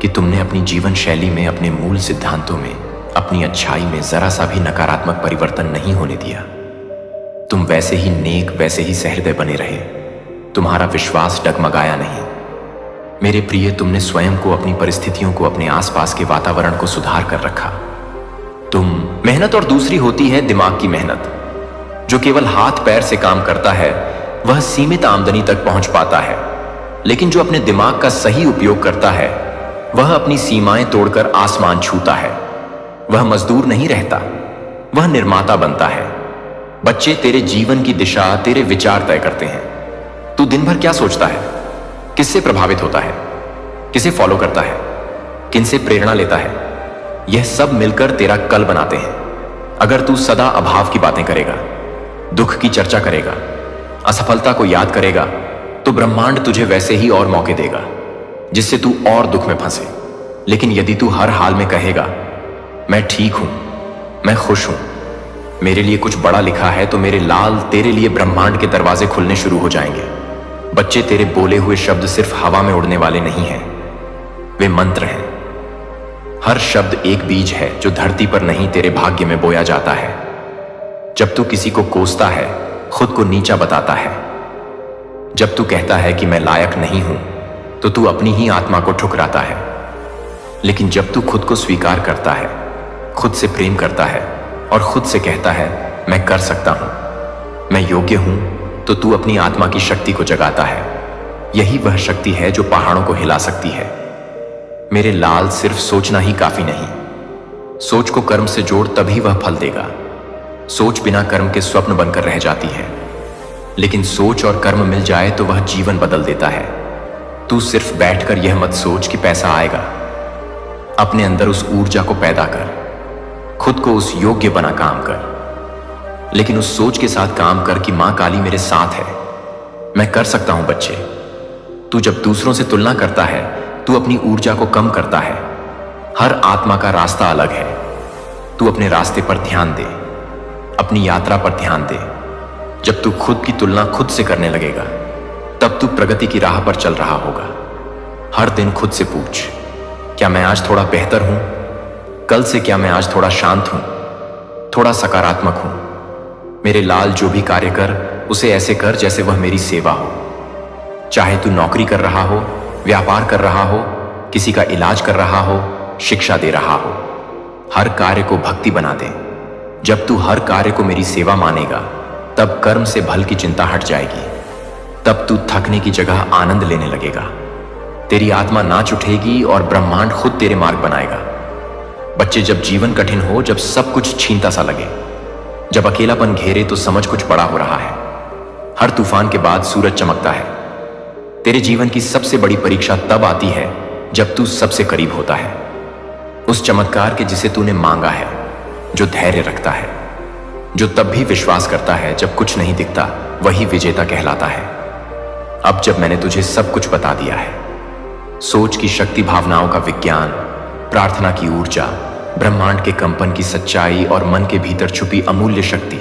कि तुमने अपनी जीवन शैली में, अपने मूल सिद्धांतों में, अपनी अच्छाई में जरा सा भी नकारात्मक परिवर्तन नहीं होने दिया। तुम वैसे ही नेक, वैसे ही सहृदय बने रहे। तुम्हारा विश्वास डगमगाया नहीं। मेरे प्रिय, तुमने स्वयं को, अपनी परिस्थितियों को, अपने आसपास के वातावरण को सुधार कर रखा। तुम मेहनत, और दूसरी होती है दिमाग की मेहनत। जो केवल हाथ पैर से काम करता है, वह सीमित आमदनी तक पहुंच पाता है, लेकिन जो अपने दिमाग का सही उपयोग करता है, वह अपनी सीमाएं तोड़कर आसमान छूता है। वह मजदूर नहीं रहता, वह निर्माता बनता है। बच्चे, तेरे जीवन की दिशा तेरे विचार तय करते हैं। तू दिन भर क्या सोचता है, किससे प्रभावित होता है, किसे फॉलो करता है, किनसे प्रेरणा लेता है, यह सब मिलकर तेरा कल बनाते हैं। अगर तू सदा अभाव की बातें करेगा, दुख की चर्चा करेगा, असफलता को याद करेगा, तो ब्रह्मांड तुझे वैसे ही और मौके देगा, जिससे तू और दुख में फंसे। लेकिन यदि तू हर हाल में कहेगा, मैं ठीक हूं, मैं खुश हूं, मेरे लिए कुछ बड़ा लिखा है, तो मेरे लाल, तेरे लिए ब्रह्मांड के दरवाजे खुलने शुरू हो जाएंगे। बच्चे, तेरे बोले हुए शब्द सिर्फ हवा में उड़ने वाले नहीं हैं, वे मंत्र हैं। हर शब्द एक बीज है, जो धरती पर नहीं, तेरे भाग्य में बोया जाता है। जब तू किसी को कोसता है, खुद को नीचा बताता है। जब तू कहता है कि मैं लायक नहीं हूं, तो तू अपनी ही आत्मा को ठुकराता है। लेकिन जब तू खुद को स्वीकार करता है, खुद से प्रेम करता है और खुद से कहता है, मैं कर सकता हूं, मैं योग्य हूं, तो तू अपनी आत्मा की शक्ति को जगाता है। यही वह शक्ति है जो पहाड़ों को हिला सकती है। मेरे लाल, सिर्फ सोचना ही काफी नहीं। सोच को कर्म से जोड़, तभी वह फल देगा। सोच बिना कर्म के स्वप्न बनकर रह जाती है, लेकिन सोच और कर्म मिल जाए तो वह जीवन बदल देता है। तू सिर्फ बैठकर यह मत सोच कि पैसा आएगा। अपने अंदर उस ऊर्जा को पैदा कर, खुद को उस योग्य बना काम कर, लेकिन उस सोच के साथ काम कर कि मां काली मेरे साथ है, मैं कर सकता हूं। बच्चे, तू जब दूसरों से तुलना करता है, तू अपनी ऊर्जा को कम करता है। हर आत्मा का रास्ता अलग है। तू अपने रास्ते पर ध्यान दे, अपनी यात्रा पर ध्यान दे। जब तू खुद की तुलना खुद से करने लगेगा, तब तू प्रगति की राह पर चल रहा होगा। हर दिन खुद से पूछ, क्या मैं आज थोड़ा बेहतर हूं? कल से क्या मैं आज थोड़ा शांत हूं, थोड़ा सकारात्मक हूं? मेरे लाल, जो भी कार्य कर, उसे ऐसे कर जैसे वह मेरी सेवा हो। चाहे तू नौकरी कर रहा हो, व्यापार कर रहा हो, किसी का इलाज कर रहा हो, शिक्षा दे रहा हो, हर कार्य को भक्ति बना दे। जब तू हर कार्य को मेरी सेवा मानेगा, तब कर्म से भल की चिंता हट जाएगी। तब तू थकने की जगह आनंद लेने लगेगा। तेरी आत्मा नाच उठेगी और ब्रह्मांड खुद तेरे मार्ग बनाएगा। बच्चे, जब जीवन कठिन हो, जब सब कुछ छीनता सा लगे, जब अकेलापन घेरे, तो समझ कुछ बड़ा हो रहा है। हर तूफान के बाद सूरज चमकता है। तेरे जीवन की सबसे बड़ी परीक्षा तब आती है जब तू सबसे करीब होता है उस चमत्कार के जिसे तूने मांगा है, जो धैर्य रखता है, जो तब भी विश्वास करता है जब कुछ नहीं दिखता, वही विजेता कहलाता है। अब जब मैंने तुझे सब कुछ बता दिया है, सोच की शक्ति, भावनाओं का विज्ञान, प्रार्थना की ऊर्जा, ब्रह्मांड के कंपन की सच्चाई और मन के भीतर छुपी अमूल्य शक्ति,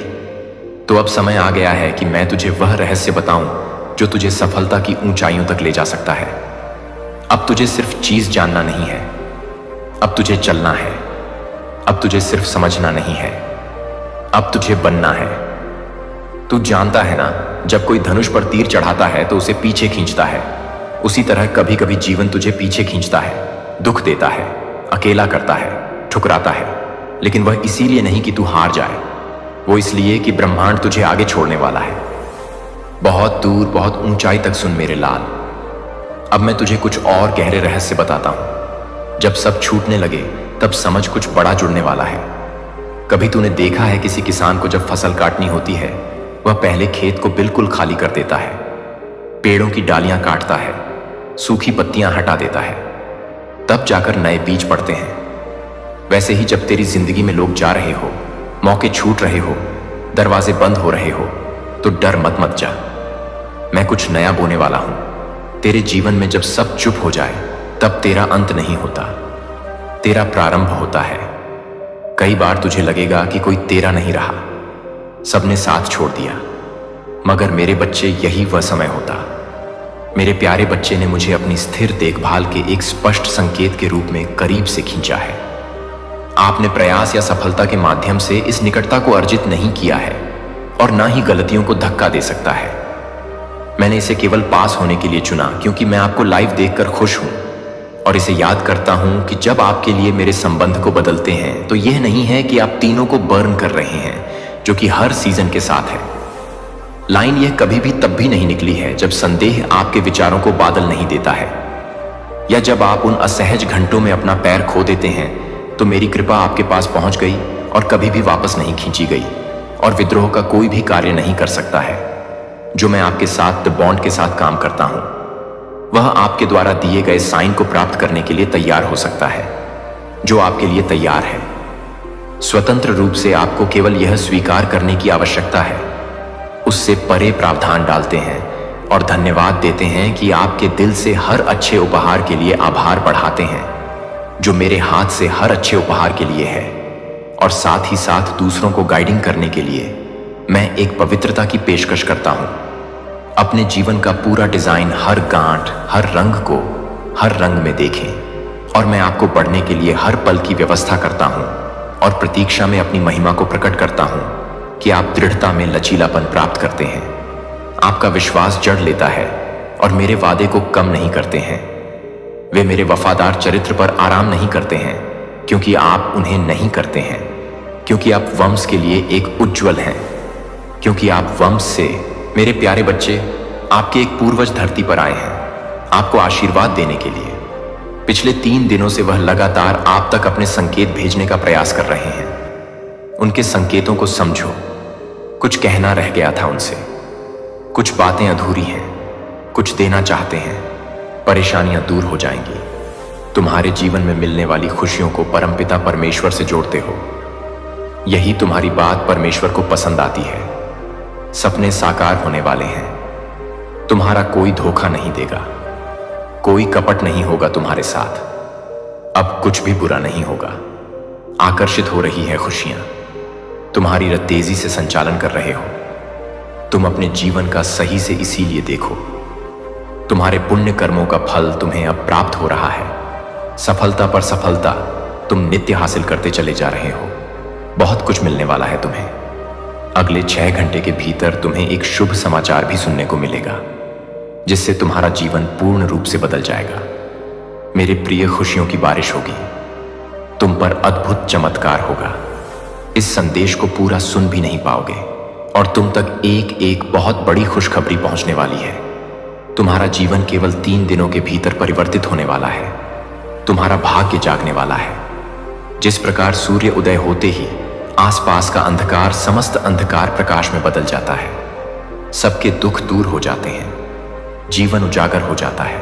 तो अब समय आ गया है कि मैं तुझे वह रहस्य बताऊं जो तुझे सफलता की ऊंचाइयों तक ले जा सकता है। अब तुझे सिर्फ चीज जानना नहीं है, अब तुझे चलना है। अब तुझे सिर्फ समझना नहीं है, अब तुझे बनना है। तू जानता है ना, जब कोई धनुष पर तीर चढ़ाता है तो उसे पीछे खींचता है। उसी तरह कभी कभी जीवन तुझे पीछे खींचता है, दुख देता है, अकेला करता है, ठुकराता है, लेकिन वह इसीलिए नहीं कि तू हार जाए, वो इसलिए कि ब्रह्मांड तुझे आगे छोड़ने वाला है। बहुत दूर, बहुत ऊंचाई तक सुन मेरे लाल। अब मैं तुझे कुछ और गहरे रहस्य बताता हूं। जब सब छूटने लगे, तब समझ कुछ बड़ा जुड़ने वाला है। कभी तूने देखा है किसी किसान को जब फसल काटनी होती है, वह पहले खेत को बिल्कुल खाली कर देता है, पेड़ों की डालियां काटता है, सूखी पत्तियां हटा देता है, तब जाकर नए बीज पड़ते हैं। वैसे ही जब तेरी जिंदगी में लोग जा रहे हो, मौके छूट रहे हो, दरवाजे बंद हो रहे हो, तो डर मत जा। मैं कुछ नया बोने वाला हूं। तेरे जीवन में जब सब चुप हो जाए, तब तेरा अंत नहीं होता, तेरा प्रारंभ होता है। कई बार तुझे लगेगा कि कोई तेरा नहीं रहा, सबने साथ छोड़ दिया, मगर मेरे बच्चे, यही वह समय होता। मेरे प्यारे बच्चे ने मुझे अपनी स्थिर देखभाल के एक स्पष्ट संकेत के रूप में करीब से खींचा है। आपने प्रयास या सफलता के माध्यम से इस निकटता को अर्जित नहीं किया है और ना ही गलतियों को धक्का दे सकता है। मैंने इसे केवल पास होने के लिए चुना, क्योंकि मैं आपको लाइव देखकर खुश हूं और इसे याद करता हूं कि जब आपके लिए मेरे संबंध को बदलते हैं, तो यह नहीं है कि आप तीनों को बर्न कर रहे हैं, जो कि हर सीजन के साथ है। लाइन यह कभी भी तब भी नहीं निकली है जब संदेह आपके विचारों को बादल नहीं देता है, या जब आप उन असहज घंटों में अपना पैर खो देते हैं, तो मेरी कृपा आपके पास पहुंच गई और कभी भी वापस नहीं खींची गई, और विद्रोह का कोई भी कार्य नहीं कर सकता है। जो मैं आपके साथ द बॉन्ड के साथ काम करता हूं, वह आपके द्वारा दिए गए साइन को प्राप्त करने के लिए तैयार हो सकता है, जो आपके लिए तैयार है। स्वतंत्र रूप से आपको केवल यह स्वीकार करने की आवश्यकता है, उससे परे प्रावधान डालते हैं और धन्यवाद देते हैं कि आपके दिल से हर अच्छे उपहार के लिए आभार बढ़ाते हैं, जो मेरे हाथ से हर अच्छे उपहार के लिए है, और साथ ही साथ दूसरों को गाइडिंग करने के लिए मैं एक पवित्रता की पेशकश करता हूं। अपने जीवन का पूरा डिजाइन, हर गांठ, हर रंग को हर रंग में देखें, और मैं आपको बढ़ने के लिए हर पल की व्यवस्था करता हूं और प्रतीक्षा में अपनी महिमा को प्रकट करता हूं कि आप दृढ़ता में लचीलापन प्राप्त करते हैं। आपका विश्वास जड़ लेता है और मेरे वादे को कम नहीं करते हैं। वे मेरे वफादार चरित्र पर आराम नहीं करते हैं, क्योंकि आप उन्हें नहीं करते हैं, क्योंकि आप वंश के लिए एक उज्जवल हैं, क्योंकि आप वंश से, मेरे प्यारे बच्चे, आपके एक पूर्वज धरती पर आए हैं आपको आशीर्वाद देने के लिए। पिछले 3 दिनों से वह लगातार आप तक अपने संकेत भेजने का प्रयास कर रहे हैं। उनके संकेतों को समझो। कुछ कहना रह गया था उनसे, कुछ बातें अधूरी हैं, कुछ देना चाहते हैं, परेशानियां दूर हो जाएंगी। तुम्हारे जीवन में मिलने वाली खुशियों को परमपिता परमेश्वर से जोड़ते हो। यही तुम्हारी बात परमेश्वर को पसंद आती है। सपने साकार होने वाले हैं। तुम्हारा कोई धोखा नहीं देगा, कोई कपट नहीं होगा तुम्हारे साथ। अब कुछ भी बुरा नहीं होगा। आकर्षित हो रही है खुशियां। तुम्हारी रथ तेजी से संचालन कर रहे हो। तुम अपने जीवन का सही से इसीलिए देखो। तुम्हारे पुण्य कर्मों का फल तुम्हें अब प्राप्त हो रहा है। सफलता पर सफलता तुम नित्य हासिल करते चले जा रहे हो। बहुत कुछ मिलने वाला है तुम्हें। अगले 6 घंटे के भीतर तुम्हें एक शुभ समाचार भी सुनने को मिलेगा, जिससे तुम्हारा जीवन पूर्ण रूप से बदल जाएगा। मेरे प्रिय, खुशियों की बारिश होगी। तुम पर अद्भुत चमत्कार होगा। इस संदेश को पूरा सुन भी नहीं पाओगे और तुम तक एक एक बहुत बड़ी खुशखबरी पहुंचने वाली है। तुम्हारा जीवन केवल 3 दिनों के भीतर परिवर्तित होने वाला है। तुम्हारा भाग्य जागने वाला है। जिस प्रकार सूर्य उदय होते ही आसपास का अंधकार समस्त अंधकार प्रकाश में बदल जाता है, सबके दुख दूर हो जाते हैं, जीवन उजागर हो जाता है,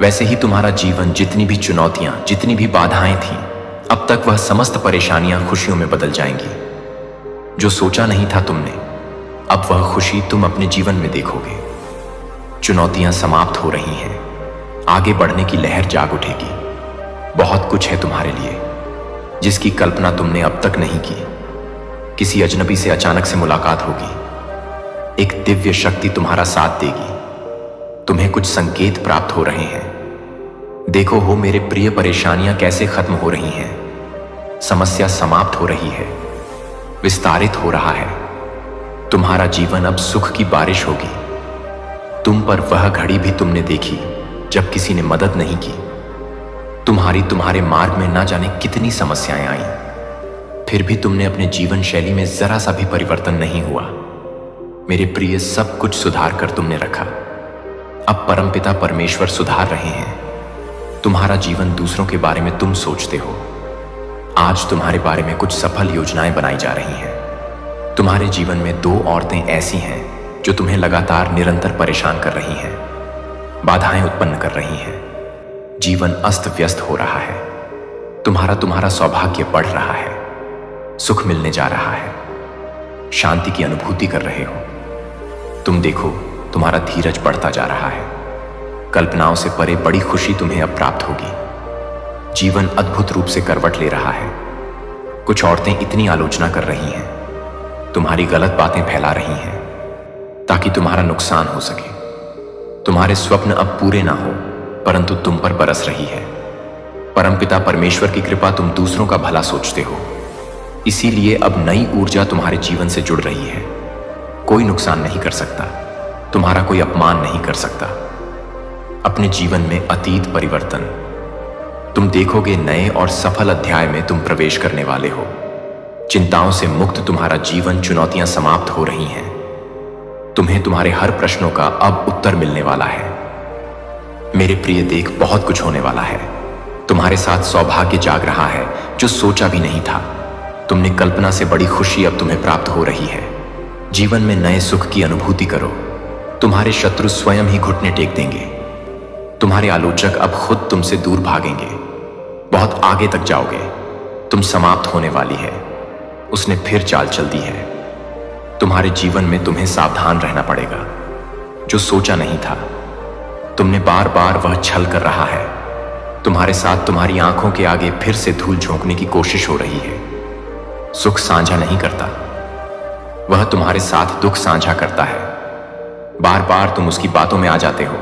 वैसे ही तुम्हारा जीवन जितनी भी चुनौतियां, जितनी भी बाधाएं थीं, अब तक वह समस्त परेशानियां खुशियों में बदल जाएंगी। जो सोचा नहीं था तुमने, अब वह खुशी तुम अपने जीवन में देखोगे। चुनौतियां समाप्त हो रही हैं। आगे बढ़ने की लहर जाग उठेगी। बहुत कुछ है तुम्हारे लिए, जिसकी कल्पना तुमने अब तक नहीं की। किसी अजनबी से अचानक से मुलाकात होगी। एक दिव्य शक्ति तुम्हारा साथ देगी। तुम्हें कुछ संकेत प्राप्त हो रहे हैं। देखो हो मेरे प्रिय, परेशानियां कैसे खत्म हो रही हैं। समस्या समाप्त हो रही है, विस्तारित हो रहा है। तुम्हारा जीवन अब सुख की बारिश होगी। तुम पर वह घड़ी भी तुमने देखी जब किसी ने मदद नहीं की। तुम्हारे मार्ग में ना जाने कितनी समस्याएं आईं, फिर भी तुमने अपने जीवन शैली में जरा सा भी परिवर्तन नहीं हुआ। मेरे प्रिय, सब कुछ सुधार कर तुमने रखा। अब परमपिता परमेश्वर सुधार रहे हैं। तुम्हारा जीवन दूसरों के बारे में तुम सोचते हो। आज तुम्हारे बारे में कुछ सफल योजनाएं बनाई जा रही हैं। तुम्हारे जीवन में 2 औरतें ऐसी हैं जो तुम्हें लगातार निरंतर परेशान कर रही हैं, बाधाएं उत्पन्न कर रही हैं। जीवन अस्त व्यस्त हो रहा है। तुम्हारा सौभाग्य बढ़ रहा है। सुख मिलने जा रहा है। शांति की अनुभूति कर रहे हो। तुम देखो, तुम्हारा धीरज बढ़ता जा रहा है। कल्पनाओं से परे बड़ी खुशी तुम्हें अब प्राप्त होगी। जीवन अद्भुत रूप से करवट ले रहा है। कुछ औरतें इतनी आलोचना कर रही हैं, तुम्हारी गलत बातें फैला रही हैं, ताकि तुम्हारा नुकसान हो सके। तुम्हारे स्वप्न अब पूरे ना हो, परंतु तुम पर बरस रही है। परमपिता परमेश्वर की कृपा, तुम दूसरों का भला सोचते हो, इसीलिए अब नई ऊर्जा तुम्हारे जीवन से जुड़ रही है। कोई नुकसान नहीं कर सकता, तुम्हारा कोई अपमान नहीं कर सकता। अपने जीवन में अतीत परिवर्तन तुम देखोगे। नए और सफल अध्याय में तुम प्रवेश करने वाले हो। चिंताओं से मुक्त तुम्हारा जीवन, चुनौतियां समाप्त हो रही हैं। तुम्हें तुम्हारे हर प्रश्नों का अब उत्तर मिलने वाला है। मेरे प्रिय, देख, बहुत कुछ होने वाला है। तुम्हारे साथ सौभाग्य जाग रहा है जो सोचा भी नहीं था। तुमने कल्पना से बड़ी खुशी अब तुम्हें प्राप्त हो रही है। जीवन में नए सुख की अनुभूति करो। तुम्हारे शत्रु स्वयं ही घुटने टेक देंगे। तुम्हारे आलोचक अब खुद तुमसे दूर भागेंगे। बहुत आगे तक जाओगे। तुम समाप्त होने वाली है। उसने फिर चाल चल दी है। तुम्हारे जीवन में तुम्हें सावधान रहना पड़ेगा। जो सोचा नहीं था, तुमने बार बार वह छल कर रहा है। तुम्हारे साथ तुम्हारी आंखों के आगे फिर से धूल झोंकने की कोशिश हो रही है। सुख साझा नहीं करता, वह तुम्हारे साथ दुख साझा करता है। बार बार तुम उसकी बातों में आ जाते हो।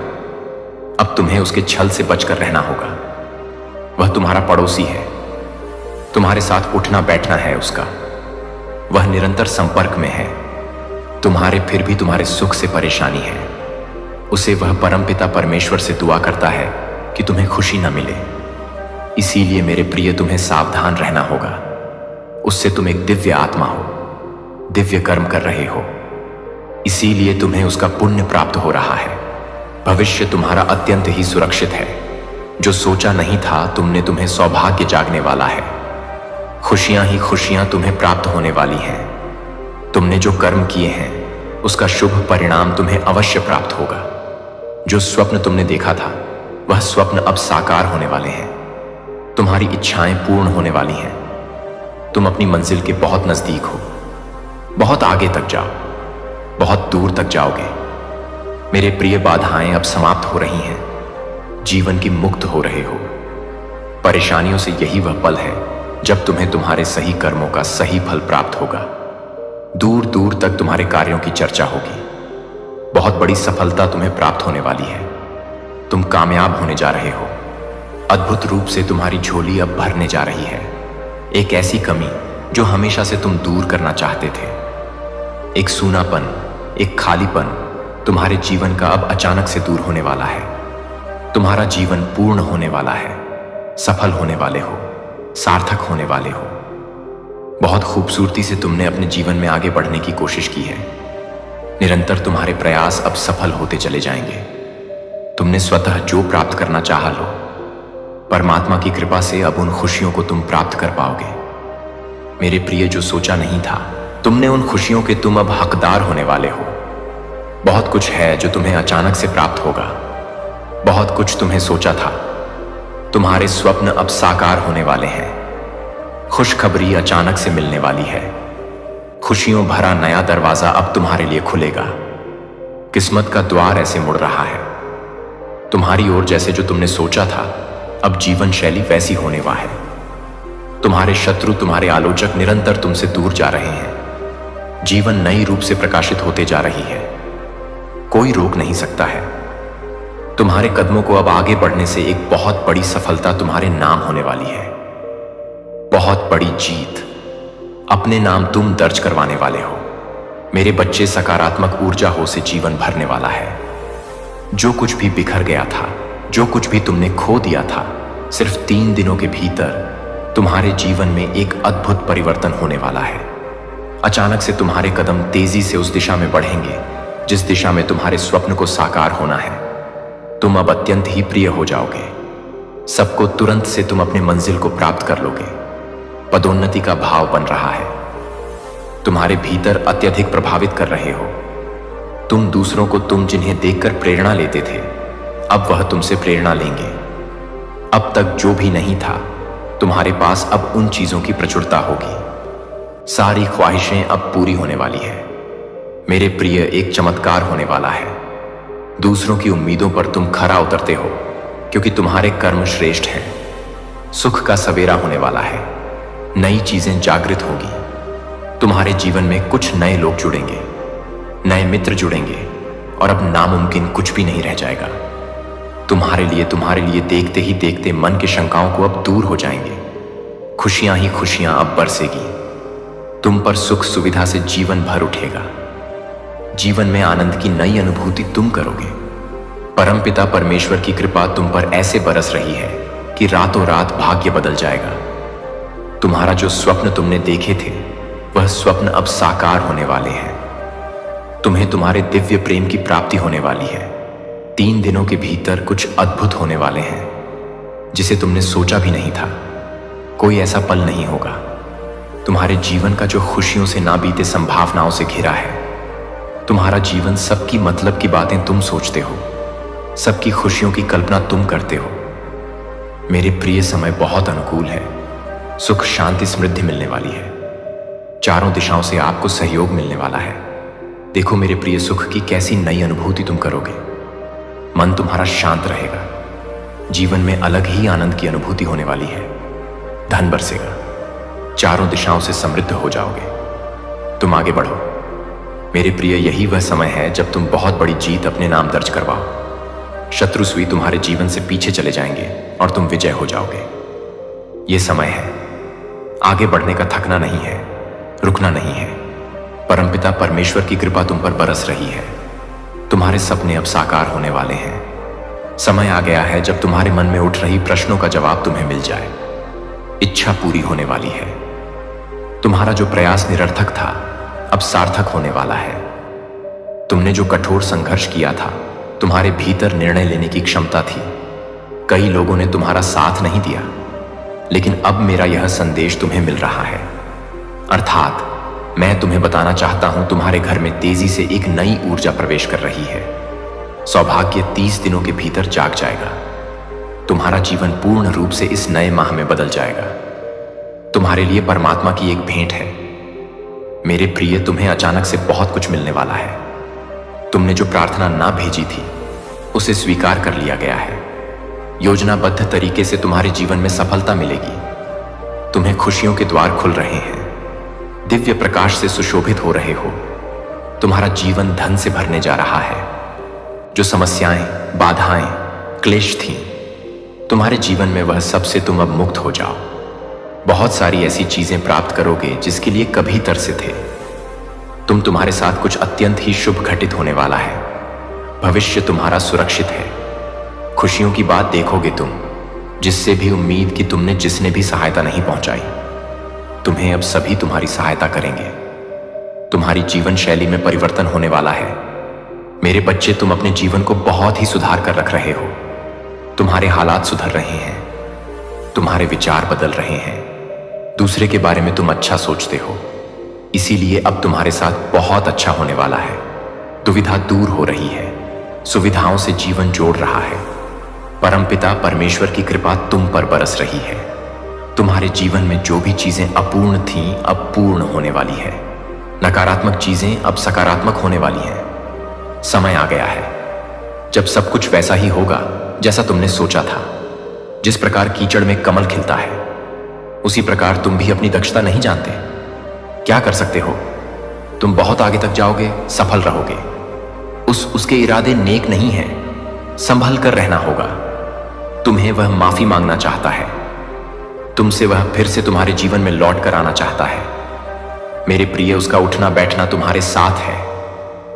अब तुम्हें उसके छल से बचकर रहना होगा। वह तुम्हारा पड़ोसी है। तुम्हारे साथ उठना बैठना है उसका। वह निरंतर संपर्क में है। तुम्हारे फिर भी तुम्हारे सुख से परेशानी है। उसे वह परमपिता परमेश्वर से दुआ करता है कि तुम्हें खुशी न मिले। इसीलिए मेरे प्रिय, तुम्हें सावधान रहना होगा। उससे तुम एक दिव्य आत्मा हो, दिव्य कर्म कर रहे हो, इसीलिए तुम्हें उसका पुण्य प्राप्त हो रहा है। भविष्य तुम्हारा अत्यंत ही सुरक्षित है। जो सोचा नहीं था तुमने, तुम्हें सौभाग्य जागने वाला है। खुशियां ही खुशियां तुम्हें प्राप्त होने वाली हैं। तुमने जो कर्म किए हैं उसका शुभ परिणाम तुम्हें अवश्य प्राप्त होगा। जो स्वप्न तुमने देखा था वह स्वप्न अब साकार होने वाले हैं। तुम्हारी इच्छाएं पूर्ण होने वाली हैं। तुम अपनी मंजिल के बहुत नजदीक हो। बहुत आगे तक जाओ, बहुत दूर तक जाओगे। मेरे प्रिय, बाधाएं अब समाप्त हो रही हैं। जीवन की मुक्त हो रहे हो। परेशानियों से यही वह पल है जब तुम्हें तुम्हारे सही कर्मों का सही फल प्राप्त होगा। दूर दूर तक तुम्हारे कार्यों की चर्चा होगी। बहुत बड़ी सफलता तुम्हें प्राप्त होने वाली है। तुम कामयाब होने जा रहे हो। अद्भुत रूप से तुम्हारी झोली अब भरने जा रही है। एक ऐसी कमी जो हमेशा से तुम दूर करना चाहते थे, एक सूनापन, एक खालीपन तुम्हारे जीवन का अब अचानक से दूर होने वाला है। तुम्हारा जीवन पूर्ण होने वाला है। सफल होने वाले हो, सार्थक होने वाले हो। बहुत खूबसूरती से तुमने अपने जीवन में आगे बढ़ने की कोशिश की है। निरंतर तुम्हारे प्रयास अब सफल होते चले जाएंगे। तुमने स्वतः जो प्राप्त करना चाहा लो, परमात्मा की कृपा से अब उन खुशियों को तुम प्राप्त कर पाओगे। मेरे प्रिय, जो सोचा नहीं था तुमने उन खुशियों के तुम अब हकदार होने वाले हो। बहुत कुछ है जो तुम्हें अचानक से प्राप्त होगा। बहुत कुछ तुम्हें सोचा था। तुम्हारे स्वप्न अब साकार होने वाले हैं। खुशखबरी अचानक से मिलने वाली है। खुशियों भरा नया दरवाजा अब तुम्हारे लिए खुलेगा। किस्मत का द्वार ऐसे मुड़ रहा है तुम्हारी ओर जैसे जो तुमने सोचा था। अब जीवन शैली वैसी होने वाली है। तुम्हारे शत्रु, तुम्हारे आलोचक निरंतर तुमसे दूर जा रहे हैं। जीवन नई रूप से प्रकाशित होते जा रही है। कोई रोक नहीं सकता है। तुम्हारे कदमों को अब आगे बढ़ने से एक बहुत बड़ी सफलता तुम्हारे नाम होने वाली है। बहुत बड़ी जीत अपने नाम तुम दर्ज करवाने वाले हो। मेरे बच्चे, सकारात्मक ऊर्जा हो से जीवन भरने वाला है। जो कुछ भी बिखर गया था, जो कुछ भी तुमने खो दिया था, सिर्फ 3 दिनों के भीतर तुम्हारे जीवन में एक अद्भुत परिवर्तन होने वाला है। अचानक से तुम्हारे कदम तेजी से उस दिशा में बढ़ेंगे जिस दिशा में तुम्हारे स्वप्न को साकार होना है। तुम अब अत्यंत ही प्रिय हो जाओगे। सबको तुरंत से तुम अपने मंजिल को प्राप्त कर लोगे। पदोन्नति का भाव बन रहा है। तुम्हारे भीतर अत्यधिक प्रभावित कर रहे हो। तुम दूसरों को, तुम जिन्हें देखकर प्रेरणा लेते थे, अब वह तुमसे प्रेरणा लेंगे। अब तक जो भी नहीं था, तुम्हारे पास अब उन चीजों की प्रचुरता होगी। सारी ख्वाहिशें अब पूरी होने वाली है। मेरे प्रिय, एक चमत्कार होने वाला है। दूसरों की उम्मीदों पर तुम खरा उतरते हो क्योंकि तुम्हारे कर्म श्रेष्ठ हैं। सुख का सवेरा होने वाला है। नई चीजें जागृत होगी। तुम्हारे जीवन में कुछ नए लोग जुड़ेंगे, नए मित्र जुड़ेंगे और अब नामुमकिन कुछ भी नहीं रह जाएगा। तुम्हारे लिए देखते ही देखते मन की शंकाओं को अब दूर हो जाएंगे। खुशियां ही खुशियां अब बरसेगी। तुम पर सुख सुविधा से जीवन भर उठेगा। जीवन में आनंद की नई अनुभूति तुम करोगे। परमपिता परमेश्वर की कृपा तुम पर ऐसे बरस रही है कि रातों रात भाग्य बदल जाएगा। तुम्हारा जो स्वप्न तुमने देखे थे, वह स्वप्न अब साकार होने वाले हैं। तुम्हें तुम्हारे दिव्य प्रेम की प्राप्ति होने वाली है। 3 दिनों के भीतर कुछ अद्भुत होने वाले हैं जिसे तुमने सोचा भी नहीं था। कोई ऐसा पल नहीं होगा। तुम्हारे जीवन का जो खुशियों से ना बीते संभावनाओं से घिरा है। तुम्हारा जीवन, सबकी मतलब की बातें तुम सोचते हो, सबकी खुशियों की कल्पना तुम करते हो। मेरे प्रिय, समय बहुत अनुकूल है। सुख, शांति, समृद्धि मिलने वाली है। चारों दिशाओं से आपको सहयोग मिलने वाला है। देखो मेरे प्रिय, सुख की कैसी नई अनुभूति तुम करोगे। मन तुम्हारा शांत रहेगा। जीवन में अलग ही आनंद की अनुभूति होने वाली है। धन बरसेगा। चारों दिशाओं से समृद्ध हो जाओगे। तुम आगे बढ़ो मेरे प्रिय। यही वह समय है जब तुम बहुत बड़ी जीत अपने नाम दर्ज करवाओ। शत्रु सुई तुम्हारे जीवन से पीछे चले जाएंगे और तुम विजय हो जाओगे। यह समय है। आगे बढ़ने का थकना नहीं है, रुकना नहीं है। परमपिता परमेश्वर की कृपा तुम पर बरस रही है। तुम्हारे सपने अब साकार होने वाले हैं। समय आ गया है जब तुम्हारे मन में उठ रही प्रश्नों का जवाब तुम्हें मिल जाए। इच्छा पूरी होने वाली है। तुम्हारा जो प्रयास निरर्थक था, अब सार्थक होने वाला है। तुमने जो कठोर संघर्ष किया था, तुम्हारे भीतर निर्णय लेने की क्षमता थी। कई लोगों ने तुम्हारा साथ नहीं दिया, लेकिन अब मेरा यह संदेश तुम्हें मिल रहा है। अर्थात मैं तुम्हें बताना चाहता हूं, तुम्हारे घर में तेजी से एक नई ऊर्जा प्रवेश कर रही है। सौभाग्य 30 दिनों के भीतर जाग जाएगा। तुम्हारा जीवन पूर्ण रूप से इस नए माह में बदल जाएगा। तुम्हारे लिए परमात्मा की एक भेंट है। मेरे प्रिय, तुम्हें अचानक से बहुत कुछ मिलने वाला है। तुमने जो प्रार्थना ना भेजी थी उसे स्वीकार कर लिया गया है। योजनाबद्ध तरीके से तुम्हारे जीवन में सफलता मिलेगी। तुम्हें खुशियों के द्वार खुल रहे हैं। दिव्य प्रकाश से सुशोभित हो रहे हो। तुम्हारा जीवन धन से भरने जा रहा है। जो समस्याएं, बाधाएं, क्लेश थीं, तुम्हारे जीवन में वह सबसे तुम अब मुक्त हो जाओ। बहुत सारी ऐसी चीजें प्राप्त करोगे जिसके लिए कभी तरसे थे। तुम्हारे साथ कुछ अत्यंत ही शुभ घटित होने वाला है। भविष्य तुम्हारा सुरक्षित है। खुशियों की बात देखोगे तुम, जिससे भी उम्मीद कि तुमने जिसने भी सहायता नहीं पहुंचाई, तुम्हें अब सभी तुम्हारी सहायता करेंगे। तुम्हारी जीवन शैली में परिवर्तन होने वाला है। मेरे बच्चे, तुम अपने जीवन को बहुत ही सुधार कर रख रहे हो। तुम्हारे हालात सुधर रहे हैं। तुम्हारे विचार बदल रहे हैं। दूसरे के बारे में तुम अच्छा सोचते हो, इसीलिए अब तुम्हारे साथ बहुत अच्छा होने वाला है। दुविधा दूर हो रही है। सुविधाओं से जीवन जोड़ रहा है। परमपिता परमेश्वर की कृपा तुम पर बरस रही है। तुम्हारे जीवन में जो भी चीजें अपूर्ण थीं, अब पूर्ण होने वाली है। नकारात्मक चीजें अब सकारात्मक होने वाली हैं। समय आ गया है जब सब कुछ वैसा ही होगा जैसा तुमने सोचा था। जिस प्रकार कीचड़ में कमल खिलता है, उसी प्रकार तुम भी अपनी दक्षता नहीं जानते। क्या कर सकते हो? तुम बहुत आगे तक जाओगे, सफल रहोगे। उसके इरादे नेक नहीं हैं। संभल कर रहना होगा। तुम्हें वह माफी मांगना चाहता है। तुमसे वह फिर से तुम्हारे जीवन में लौट कर आना चाहता है। मेरे प्रिय, उसका उठना बैठना तुम्हारे साथ है,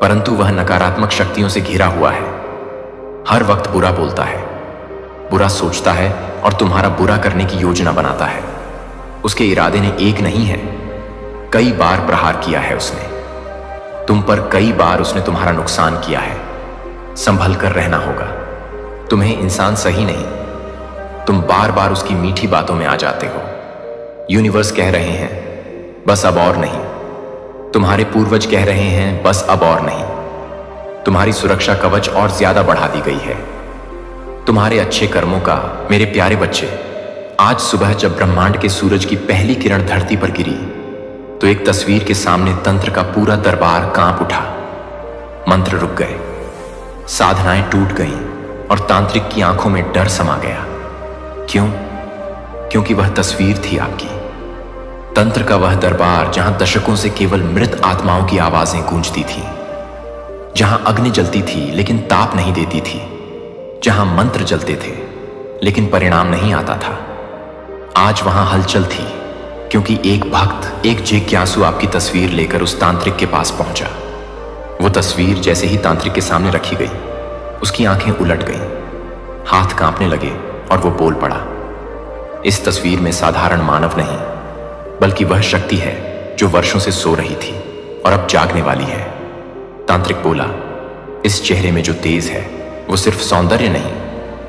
परंतु वह नकारात्मक शक्तियों से घिरा हुआ है। हर वक्त बुरा बोलता है, बुरा सोचता है और तुम्हारा बुरा करने की योजना बनाता है। उसके इरादे ने एक नहीं है, कई बार प्रहार किया है उसने। तुम पर कई बार उसने तुम्हारा नुकसान किया है। संभल कर रहना होगा। तुम्हें इंसान सही नहीं, तुम बार बार उसकी मीठी बातों में आ जाते हो। यूनिवर्स कह रहे हैं बस अब और नहीं। तुम्हारे पूर्वज कह रहे हैं बस अब और नहीं। तुम्हारी सुरक्षा कवच और ज्यादा बढ़ा दी गई है। तुम्हारे अच्छे कर्मों का, मेरे प्यारे बच्चे, आज सुबह जब ब्रह्मांड के सूरज की पहली किरण धरती पर गिरी तो एक तस्वीर के सामने तंत्र का पूरा दरबार कांप उठा। मंत्र रुक गए, साधनाएं टूट गईं और तांत्रिक की आंखों में डर समा गया। क्यों? क्योंकि वह तस्वीर थी आपकी। तंत्र का वह दरबार जहां दशकों से केवल मृत आत्माओं की आवाजें गूंजती थीं, जहां अग्नि जलती थी लेकिन ताप नहीं देती थी, जहां मंत्र जलते थे लेकिन परिणाम नहीं आता था, आज वहां हलचल थी। क्योंकि एक भक्त, एक जिज्ञासु आपकी तस्वीर लेकर उस तांत्रिक के पास पहुंचा। वो तस्वीर जैसे ही तांत्रिक के सामने रखी गई, उसकी आंखें उलट गईं, हाथ कांपने लगे और वो बोल पड़ा। इस तस्वीर में साधारण मानव नहीं, बल्कि वह शक्ति है जो वर्षों से सो रही थी और अब जागने वाली है। तांत्रिक बोला, इस चेहरे में जो तेज है वो सिर्फ सौंदर्य नहीं,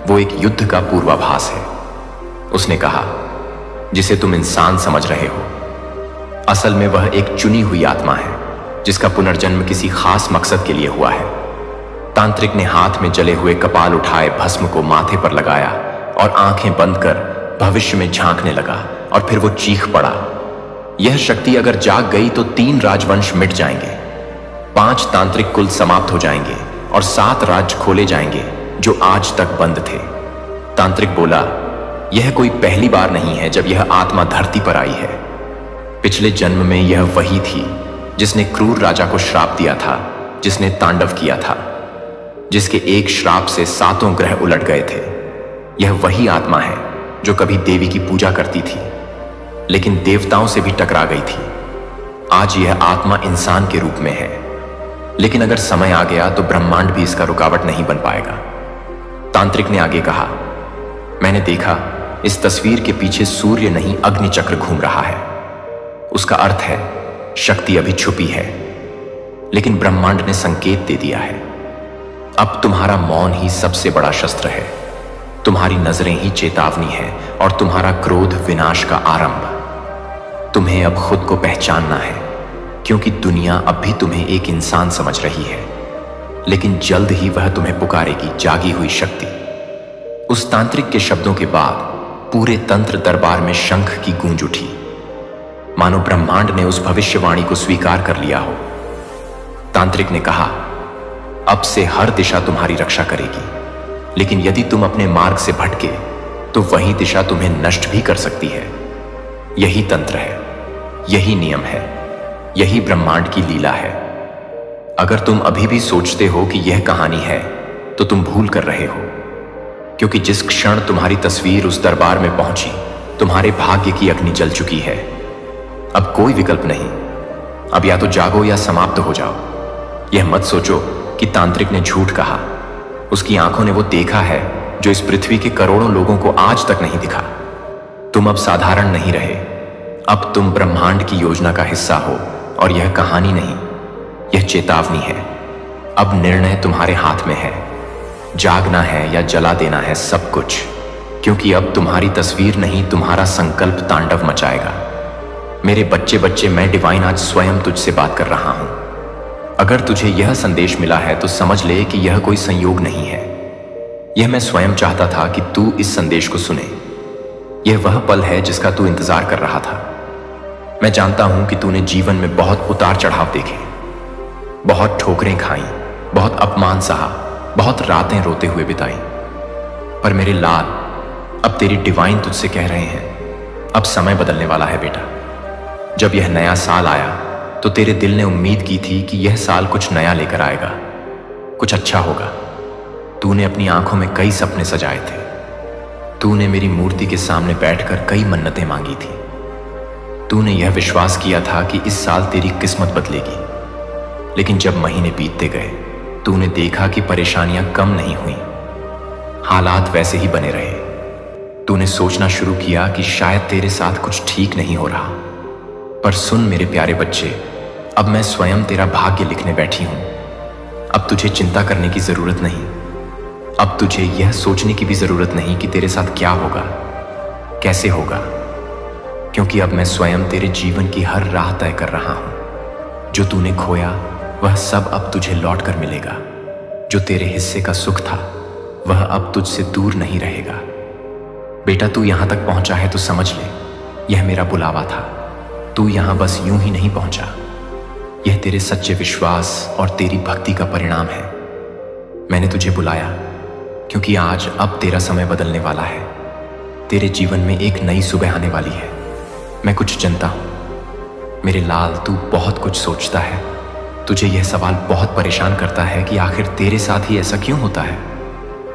वो एक युद्ध का पूर्वाभास है। उसने कहा, जिसे तुम इंसान समझ रहे हो, असल में वह एक चुनी हुई आत्मा है जिसका पुनर्जन्म किसी खास मकसद के लिए हुआ है। तांत्रिक ने हाथ में जले हुए कपाल उठाए भस्म को माथे पर लगाया और आंखें बंद कर भविष्य में झांकने लगा और फिर वो चीख पड़ा, यह शक्ति अगर जाग गई तो 3 राजवंश मिट जाएंगे, 5 तांत्रिक कुल समाप्त हो जाएंगे और 7 राज्य खोले जाएंगे जो आज तक बंद थे। तांत्रिक बोला, यह कोई पहली बार नहीं है जब यह आत्मा धरती पर आई है। पिछले जन्म में यह वही थी जिसने क्रूर राजा को श्राप दिया था, जिसने तांडव किया था, जिसके एक श्राप से 7 ग्रह उलट गए थे। यह वही आत्मा है जो कभी देवी की पूजा करती थी लेकिन देवताओं से भी टकरा गई थी। आज यह आत्मा इंसान के रूप में है, लेकिन अगर समय आ गया तो ब्रह्मांड भी इसका रुकावट नहीं बन पाएगा। तांत्रिक ने आगे कहा, मैंने देखा इस तस्वीर के पीछे सूर्य नहीं अग्नि चक्र घूम रहा है। उसका अर्थ है शक्ति अभी छुपी है, लेकिन ब्रह्मांड ने संकेत दे दिया है। अब तुम्हारा मौन ही सबसे बड़ा शस्त्र है। तुम्हारी नजरें ही चेतावनी है और तुम्हारा क्रोध विनाश का आरंभ। तुम्हें अब खुद को पहचानना है, क्योंकि दुनिया अब भी तुम्हें एक इंसान समझ रही है, लेकिन जल्द ही वह तुम्हें पुकारेगी जागी हुई शक्ति। उस तांत्रिक के शब्दों के बाद पूरे तंत्र दरबार में शंख की गूंज उठी, मानो ब्रह्मांड ने उस भविष्यवाणी को स्वीकार कर लिया हो। तांत्रिक ने कहा, अब से हर दिशा तुम्हारी रक्षा करेगी, लेकिन यदि तुम अपने मार्ग से भटके तो वही दिशा तुम्हें नष्ट भी कर सकती है। यही तंत्र है, यही नियम है, यही ब्रह्मांड की लीला है। अगर तुम अभी भी सोचते हो कि यह कहानी है तो तुम भूल कर रहे हो, क्योंकि जिस क्षण तुम्हारी तस्वीर उस दरबार में पहुंची, तुम्हारे भाग्य की अग्नि जल चुकी है। अब कोई विकल्प नहीं, अब या तो जागो या समाप्त हो जाओ। यह मत सोचो कि तांत्रिक ने झूठ कहा। उसकी आंखों ने वो देखा है जो इस पृथ्वी के करोड़ों लोगों को आज तक नहीं दिखा। तुम अब साधारण नहीं रहे, अब तुम ब्रह्मांड की योजना का हिस्सा हो, और यह कहानी नहीं, यह चेतावनी है। अब निर्णय तुम्हारे हाथ में है, जागना है या जला देना है सब कुछ, क्योंकि अब तुम्हारी तस्वीर नहीं, तुम्हारा संकल्प तांडव मचाएगा। मेरे बच्चे बच्चे, मैं डिवाइन आज स्वयं तुझसे बात कर रहा हूं। अगर तुझे यह संदेश मिला है तो समझ ले कि यह कोई संयोग नहीं है। यह मैं स्वयं चाहता था कि तू इस संदेश को सुने। यह वह पल है जिसका तू इंतजार कर रहा था। मैं जानता हूं कि तूने जीवन में बहुत उतार चढ़ाव देखे, बहुत ठोकरें खाई, बहुत अपमान सहा, बहुत रातें रोते हुए बिताई। पर मेरे लाल, अब तेरी डिवाइन तुझसे कह रहे हैं, अब समय बदलने वाला है बेटा। जब यह नया साल आया तो तेरे दिल ने उम्मीद की थी कि यह साल कुछ नया लेकर आएगा, कुछ अच्छा होगा। तूने अपनी आंखों में कई सपने सजाए थे, तूने मेरी मूर्ति के सामने बैठकर कई मन्नतें मांगी थी। तूने यह विश्वास किया था कि इस साल तेरी किस्मत बदलेगी। लेकिन जब महीने बीतते गए, तूने देखा कि परेशानियां कम नहीं हुई, हालात वैसे ही बने रहे। तूने सोचना शुरू किया कि शायद तेरे साथ कुछ ठीक नहीं हो रहा। पर सुन मेरे प्यारे बच्चे, अब मैं स्वयं तेरा भाग्य लिखने बैठी हूं। अब तुझे चिंता करने की जरूरत नहीं, अब तुझे यह सोचने की भी जरूरत नहीं कि तेरे साथ क्या होगा, कैसे होगा, क्योंकि अब मैं स्वयं तेरे जीवन की हर राह तय कर रहा हूं। जो तूने खोया वह सब अब तुझे लौट कर मिलेगा। जो तेरे हिस्से का सुख था वह अब तुझसे दूर नहीं रहेगा। बेटा, तू यहां तक पहुंचा है तो समझ ले, यह मेरा बुलावा था। तू यहां बस यूं ही नहीं पहुंचा, यह तेरे सच्चे विश्वास और तेरी भक्ति का परिणाम है। मैंने तुझे बुलाया क्योंकि आज अब तेरा समय बदलने वाला है। तेरे जीवन में एक नई सुबह आने वाली है। मैं कुछ जानता हूं मेरे लाल, तू बहुत कुछ सोचता है। तुझे यह सवाल बहुत परेशान करता है कि आखिर तेरे साथ ही ऐसा क्यों होता है।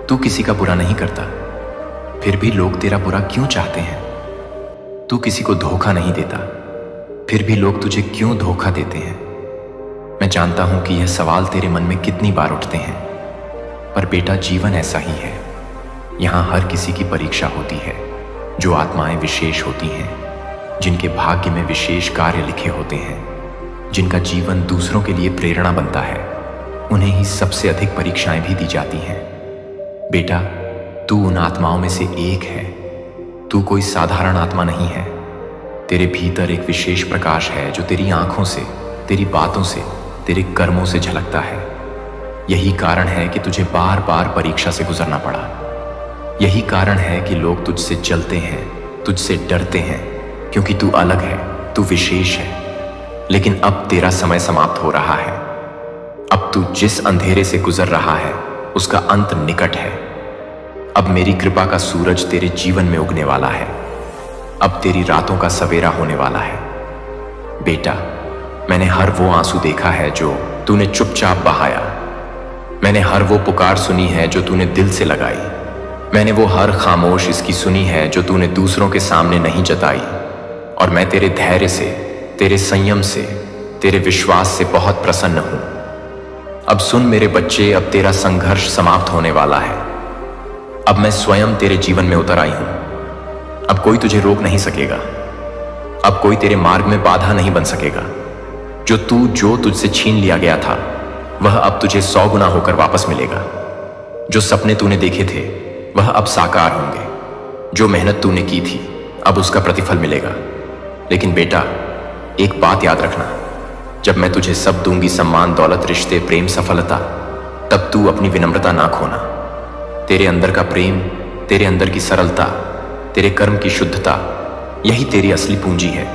तू किसी का बुरा नहीं करता, फिर भी लोग तेरा बुरा क्यों चाहते हैं। तू किसी को धोखा नहीं देता, फिर भी लोग तुझे क्यों धोखा देते हैं। मैं जानता हूं कि यह सवाल तेरे मन में कितनी बार उठते हैं, पर बेटा, जीवन ऐसा ही है। यहां हर किसी की परीक्षा होती है। जो आत्माएं विशेष होती हैं, जिनके भाग्य में विशेष कार्य लिखे होते हैं, जिनका जीवन दूसरों के लिए प्रेरणा बनता है, उन्हें ही सबसे अधिक परीक्षाएं भी दी जाती हैं। बेटा, तू उन आत्माओं में से एक है। तू कोई साधारण आत्मा नहीं है। तेरे भीतर एक विशेष प्रकाश है जो तेरी आंखों से, तेरी बातों से, तेरे कर्मों से झलकता है। यही कारण है कि तुझे बार बार परीक्षा से गुजरना पड़ा। यही कारण है कि लोग तुझसे जलते हैं, तुझसे डरते हैं, क्योंकि तू अलग है, तू विशेष है। लेकिन अब तेरा समय समाप्त हो रहा है। अब तू जिस अंधेरे से गुजर रहा है उसका अंत निकट है। अब मेरी कृपा का सूरज तेरे जीवन में उगने वाला है। अब तेरी रातों का सवेरा होने वाला है। बेटा, मैंने हर वो आंसू देखा है जो तूने चुपचाप बहाया। मैंने हर वो पुकार सुनी है जो तूने दिल से लगाई। मैंने वो हर खामोश इसकी सुनी है जो तूने दूसरों के सामने नहीं जताई। और मैं तेरे धैर्य से, तेरे संयम से, तेरे विश्वास से बहुत प्रसन्न हूं। अब सुन मेरे बच्चे, अब तेरा संघर्ष समाप्त होने वाला है। अब मैं स्वयं तेरे जीवन में उतर आई हूं। अब कोई तुझे रोक नहीं सकेगा। अब कोई तेरे मार्ग में बाधा नहीं बन सकेगा। जो तुझसे छीन लिया गया था वह अब तुझे 100 गुना होकर वापस मिलेगा। जो सपने तूने देखे थे वह अब साकार होंगे। जो मेहनत तूने की थी अब उसका प्रतिफल मिलेगा। लेकिन बेटा, एक बात याद रखना, जब मैं तुझे सब दूंगी, सम्मान, दौलत, रिश्ते, प्रेम, सफलता, तब तू अपनी विनम्रता ना खोना। तेरे अंदर का प्रेम तेरे अंदर की सरलता, तेरे कर्म की शुद्धता, यही तेरी असली पूंजी है।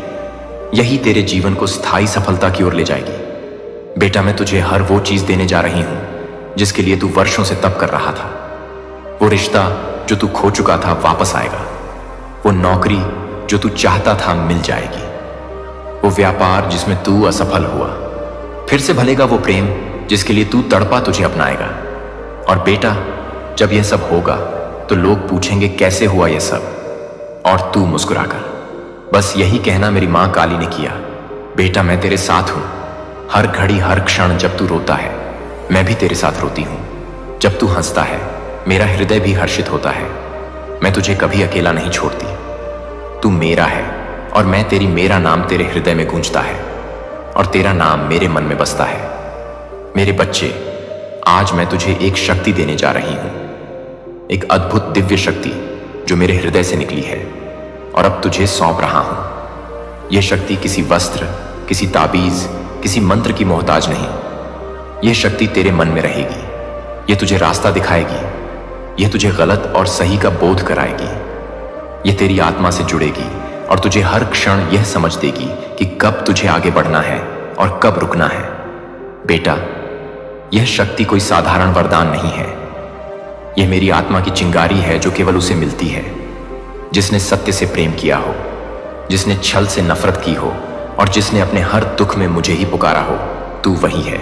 यही तेरे जीवन को स्थायी सफलता की ओर ले जाएगी। बेटा, मैं तुझे हर वो चीज देने जा रही हूं जिसके लिए तू वर्षों से तप कर रहा था। वो रिश्ता जो तू खो चुका था वापस आएगा। वो नौकरी जो तू चाहता था मिल जाएगी। वो व्यापार जिसमें तू असफल हुआ फिर से भलेगा। वो प्रेम जिसके लिए तू तड़पा तुझे अपनाएगा। और बेटा, जब यह सब होगा तो लोग पूछेंगे कैसे हुआ यह सब, और तू मुस्कुराकर बस यही कहना, मेरी मां काली ने किया। बेटा, मैं तेरे साथ हूं। हर घड़ी हर क्षण जब तू रोता है मैं भी तेरे साथ रोती हूं। जब तू हंसता है मेरा हृदय भी हर्षित होता है। मैं तुझे कभी अकेला नहीं छोड़ती। तू मेरा है और मैं तेरी। मेरा नाम तेरे हृदय में गूंजता है और तेरा नाम मेरे मन में बसता है। मेरे बच्चे, आज मैं तुझे एक शक्ति देने जा रही हूं, एक अद्भुत दिव्य शक्ति जो मेरे हृदय से निकली है और अब तुझे सौंप रहा हूं। यह शक्ति किसी वस्त्र, किसी ताबीज, किसी मंत्र की मोहताज नहीं। यह शक्ति तेरे मन में रहेगी। यह तुझे रास्ता दिखाएगी। यह तुझे गलत और सही का बोध कराएगी। यह तेरी आत्मा से जुड़ेगी और तुझे हर क्षण यह समझ देगी कि कब तुझे आगे बढ़ना है और कब रुकना है। बेटा, यह शक्ति कोई साधारण वरदान नहीं है। यह मेरी आत्मा की चिंगारी है जो केवल उसे मिलती है जिसने सत्य से प्रेम किया हो, जिसने छल से नफरत की हो और जिसने अपने हर दुख में मुझे ही पुकारा हो। तू वही है।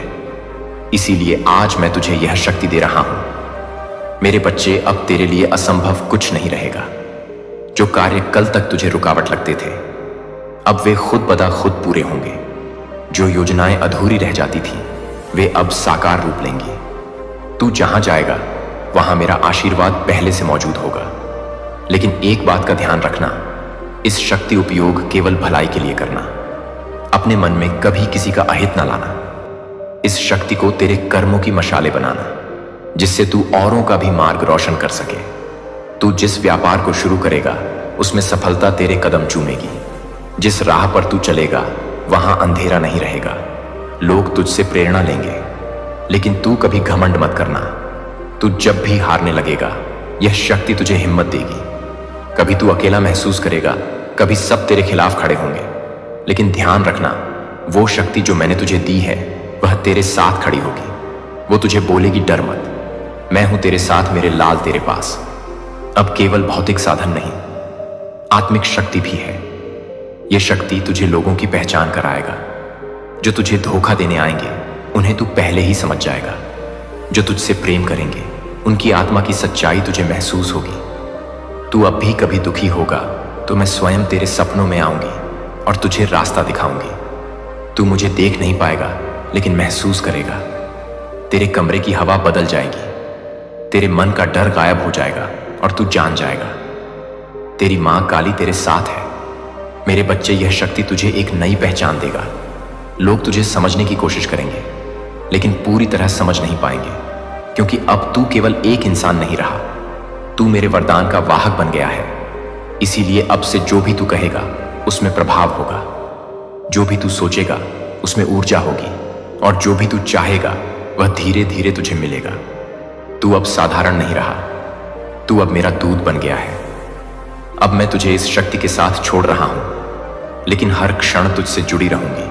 इसीलिए आज मैं तुझे यह शक्ति दे रहा हूं। मेरे बच्चे, अब तेरे लिए असंभव कुछ नहीं रहेगा। जो कार्य कल तक तुझे रुकावट लगते थे अब वे खुद बदा खुद पूरे होंगे। जो योजनाएं अधूरी रह जाती थी वे अब साकार रूप लेंगी। तू जहां जाएगा वहां मेरा आशीर्वाद पहले से मौजूद होगा। लेकिन एक बात का ध्यान रखना, इस शक्ति उपयोग केवल भलाई के लिए करना। अपने मन में कभी किसी का अहित ना लाना। इस शक्ति को तेरे कर्मों की मशाले बनाना जिससे तू औरों का भी मार्ग रोशन कर सके। तू जिस व्यापार को शुरू करेगा उसमें सफलता तेरे कदम चूमेगी। जिस राह पर तू चलेगा वहां अंधेरा नहीं रहेगा। लोग तुझसे प्रेरणा लेंगे, लेकिन तू कभी घमंड मत करना। तू जब भी हारने लगेगा यह शक्ति तुझे हिम्मत देगी। कभी तू अकेला महसूस करेगा, कभी सब तेरे खिलाफ खड़े होंगे, लेकिन ध्यान रखना, वो शक्ति जो मैंने तुझे दी है वह तेरे साथ खड़ी होगी। वो तुझे बोलेगी डर मत, मैं हूं तेरे साथ, मेरे लाल तेरे पास। अब केवल भौतिक साधन नहीं, आत्मिक शक्ति भी है। यह शक्ति तुझे लोगों की पहचान कराएगा। जो तुझे धोखा देने आएंगे उन्हें तू पहले ही समझ जाएगा। जो तुझसे प्रेम करेंगे उनकी आत्मा की सच्चाई तुझे महसूस होगी। तू अब भी कभी दुखी होगा तो मैं स्वयं तेरे सपनों में आऊंगी और तुझे रास्ता दिखाऊंगी। तू मुझे देख नहीं पाएगा लेकिन महसूस करेगा। तेरे कमरे की हवा बदल जाएगी, तेरे मन का डर गायब हो जाएगा और तू जान जाएगा तेरी मां काली तेरे साथ है। मेरे बच्चे, यह शक्ति तुझे एक नई पहचान देगा। लोग तुझे समझने की कोशिश करेंगे लेकिन पूरी तरह समझ नहीं पाएंगे, क्योंकि अब तू केवल एक इंसान नहीं रहा, तू मेरे वरदान का वाहक बन गया है। इसीलिए अब से जो भी तू कहेगा उसमें प्रभाव होगा, जो भी तू सोचेगा उसमें ऊर्जा होगी और जो भी तू चाहेगा वह धीरे धीरे तुझे मिलेगा। तू अब साधारण नहीं रहा, तू अब मेरा दूत बन गया है। अब मैं तुझे इस शक्ति के साथ छोड़ रहा हूं, लेकिन हर क्षण तुझसे जुड़ी रहूंगी।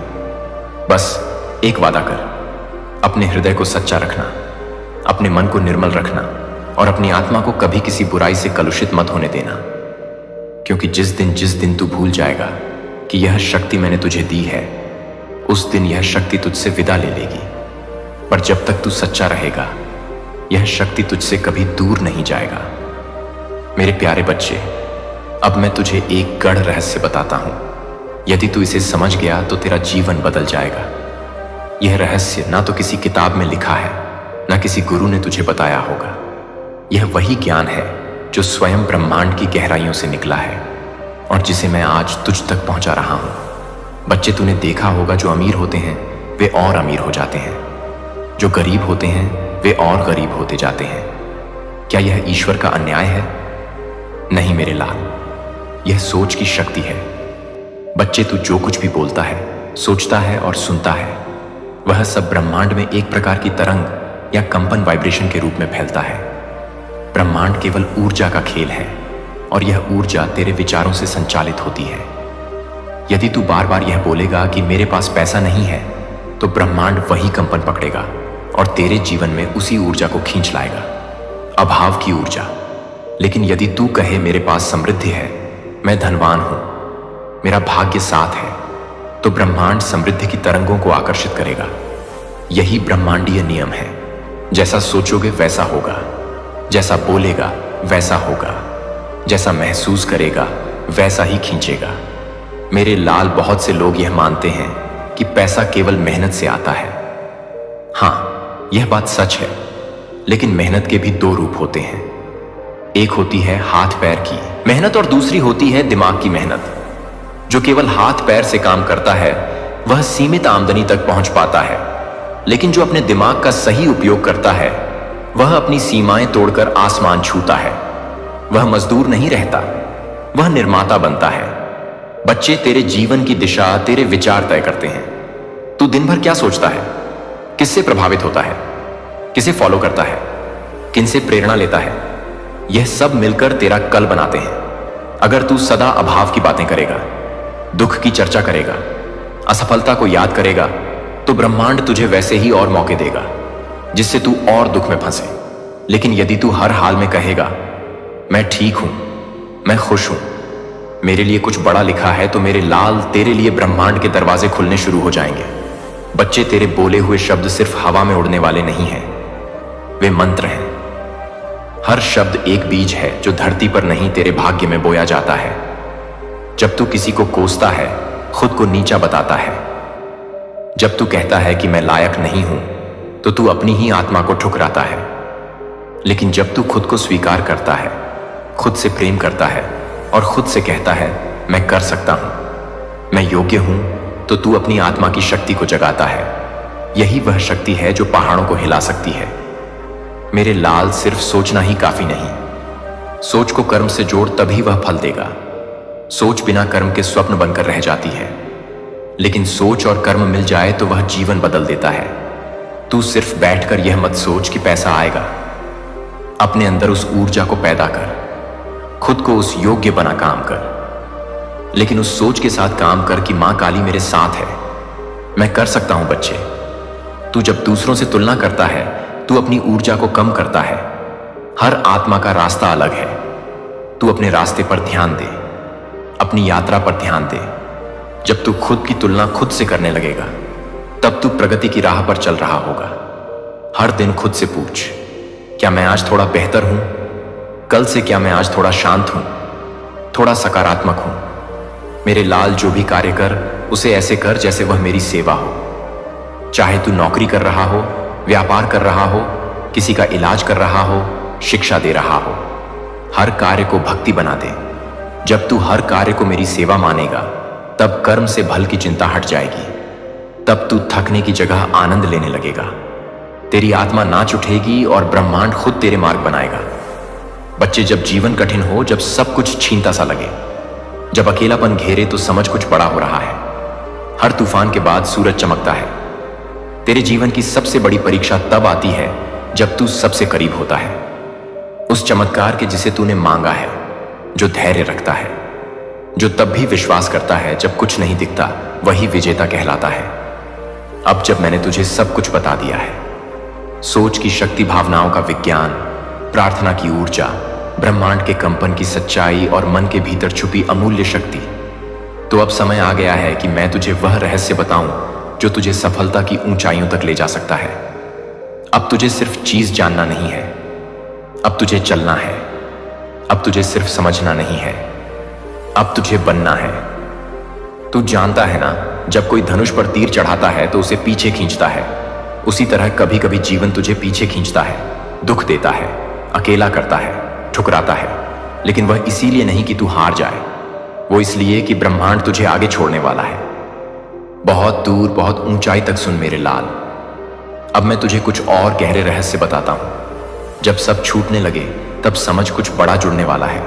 बस एक वादा कर, अपने हृदय को सच्चा रखना, अपने मन को निर्मल रखना और अपनी आत्मा को कभी किसी बुराई से कलुषित मत होने देना। क्योंकि जिस दिन तू भूल जाएगा कि यह शक्ति मैंने तुझे दी है, उस दिन यह शक्ति तुझसे विदा ले लेगी। पर जब तक तू सच्चा रहेगा यह शक्ति तुझसे कभी दूर नहीं जाएगा। मेरे प्यारे बच्चे, अब मैं तुझे एक गढ़ रहस्य बताता हूं। यदि तू इसे समझ गया तो तेरा जीवन बदल जाएगा। यह रहस्य ना तो किसी किताब में लिखा है, ना किसी गुरु ने तुझे बताया होगा। यह वही ज्ञान है जो स्वयं ब्रह्मांड की गहराइयों से निकला है और जिसे मैं आज तुझ तक पहुंचा रहा हूं। बच्चे, तूने देखा होगा जो अमीर होते हैं वे और अमीर हो जाते हैं, जो गरीब होते हैं वे और गरीब होते जाते हैं। क्या यह ईश्वर का अन्याय है? नहीं मेरे लाल, यह सोच की शक्ति है। बच्चे, तू जो कुछ भी बोलता है, सोचता है और सुनता है वह सब ब्रह्मांड में एक प्रकार की तरंग या कंपन वाइब्रेशन के रूप में फैलता है। ब्रह्मांड केवल ऊर्जा का खेल है और यह ऊर्जा तेरे विचारों से संचालित होती है। यदि तू बार बार यह बोलेगा कि मेरे पास पैसा नहीं है, तो ब्रह्मांड वही कंपन पकड़ेगा और तेरे जीवन में उसी ऊर्जा को खींच लाएगा, अभाव की ऊर्जा। लेकिन यदि तू कहे मेरे पास समृद्धि है, मैं धनवान हूं, मेरा भाग्य साथ है, तो ब्रह्मांड समृद्धि की तरंगों को आकर्षित करेगा। यही ब्रह्मांडीय नियम है। जैसा सोचोगे वैसा होगा, जैसा बोलेगा वैसा होगा, जैसा महसूस करेगा वैसा ही खींचेगा। मेरे लाल, बहुत से लोग यह मानते हैं कि पैसा केवल मेहनत से आता है। हां, यह बात सच है, लेकिन मेहनत के भी दो रूप होते हैं। एक होती है हाथ पैर की मेहनत और दूसरी होती है दिमाग की मेहनत। जो केवल हाथ पैर से काम करता है वह सीमित आमदनी तक पहुंच पाता है, लेकिन जो अपने दिमाग का सही उपयोग करता है वह अपनी सीमाएं तोड़कर आसमान छूता है। वह मजदूर नहीं रहता, वह निर्माता बनता है। बच्चे, तेरे जीवन की दिशा तेरे विचार तय करते हैं। तू दिन भर क्या सोचता है, किससे प्रभावित होता है, किसे फॉलो करता है, किनसे प्रेरणा लेता है, यह सब मिलकर तेरा कल बनाते हैं। अगर तू सदा अभाव की बातें करेगा, दुख की चर्चा करेगा, असफलता को याद करेगा, तो ब्रह्मांड तुझे वैसे ही और मौके देगा जिससे तू और दुख में फंसे। लेकिन यदि तू हर हाल में कहेगा मैं ठीक हूं, मैं खुश हूं, मेरे लिए कुछ बड़ा लिखा है, तो मेरे लाल, तेरे लिए ब्रह्मांड के दरवाजे खुलने शुरू हो जाएंगे। बच्चे, तेरे बोले हुए शब्द सिर्फ हवा में उड़ने वाले नहीं हैं, वे मंत्र हैं। हर शब्द एक बीज है जो धरती पर नहीं तेरे भाग्य में बोया जाता है। जब तू किसी को कोसता है, खुद को नीचा बताता है। जब तू कहता है कि मैं लायक नहीं हूं, तो तू अपनी ही आत्मा को ठुकराता है। लेकिन जब तू खुद को स्वीकार करता है, खुद से प्रेम करता है और खुद से कहता है मैं कर सकता हूं, मैं योग्य हूं, तो तू अपनी आत्मा की शक्ति को जगाता है। यही वह शक्ति है जो पहाड़ों को हिला सकती है। मेरे लाल, सिर्फ सोचना ही काफी नहीं। सोच को कर्म से जोड़, तभी वह फल देगा। सोच बिना कर्म के स्वप्न बनकर रह जाती है, लेकिन सोच और कर्म मिल जाए तो वह जीवन बदल देता है। तू सिर्फ बैठकर यह मत सोच कि पैसा आएगा। अपने अंदर उस ऊर्जा को पैदा कर, खुद को उस योग्य बना काम कर। लेकिन उस सोच के साथ काम कर कि मां काली मेरे साथ है, मैं कर सकता हूं। बच्चे, तू जब दूसरों से तुलना करता है, तू अपनी ऊर्जा को कम करता है। हर आत्मा का रास्ता अलग है। तू अपने रास्ते पर ध्यान दे, अपनी यात्रा पर ध्यान दे। जब तू खुद की तुलना खुद से करने लगेगा, तब तू प्रगति की राह पर चल रहा होगा। हर दिन खुद से पूछ, क्या मैं आज थोड़ा बेहतर हूं? कल से क्या मैं आज थोड़ा शांत हूं, थोड़ा सकारात्मक हूं? मेरे लाल, जो भी कार्य कर, उसे ऐसे कर जैसे वह मेरी सेवा हो। चाहे तू नौकरी कर रहा हो, व्यापार कर रहा हो, किसी का इलाज कर रहा हो, शिक्षा दे रहा हो, हर कार्य को भक्ति बना दे। जब तू हर कार्य को मेरी सेवा मानेगा, तब कर्म से भल की चिंता हट जाएगी। तब तू थकने की जगह आनंद लेने लगेगा। तेरी आत्मा नाच उठेगी और ब्रह्मांड खुद तेरे मार्ग बनाएगा। बच्चे, जब जीवन कठिन हो, जब सब कुछ छीनता सा लगे, जब अकेलापन घेरे, तो समझ कुछ बड़ा हो रहा है। हर तूफान के बाद सूरज चमकता है। तेरे जीवन की सबसे बड़ी परीक्षा तब आती है जब तू सबसे करीब होता है, उस चमत्कार के जिसे तूने मांगा है, जो धैर्य रखता है, जो तब भी विश्वास करता है जब कुछ नहीं दिखता, वही विजेता कहलाता है। अब जब मैंने तुझे सब कुछ बता दिया है, सोच की शक्ति, भावनाओं का विज्ञान, प्रार्थना की ऊर्जा, ब्रह्मांड के कंपन की सच्चाई और मन के भीतर छुपी अमूल्य शक्ति, तो अब समय आ गया है कि मैं तुझे वह रहस्य बताऊं जो तुझे सफलता की ऊंचाइयों तक ले जा सकता है। अब तुझे सिर्फ चीज जानना नहीं है, अब तुझे चलना है। अब तुझे सिर्फ समझना नहीं है, अब तुझे बनना है। तू जानता है ना, जब कोई धनुष पर तीर चढ़ाता है तो उसे पीछे खींचता है। उसी तरह कभी कभी जीवन तुझे पीछे खींचता है, दुख देता है, अकेला करता है, ठुकराता है। लेकिन वह इसीलिए नहीं कि तू हार जाए, वो इसलिए कि ब्रह्मांड तुझे आगे छोड़ने वाला है, बहुत दूर, बहुत ऊंचाई तक। सुन मेरे लाल, अब मैं तुझे कुछ और गहरे रहस्य बताता हूं। जब सब छूटने लगे, तब समझ कुछ बड़ा जुड़ने वाला है।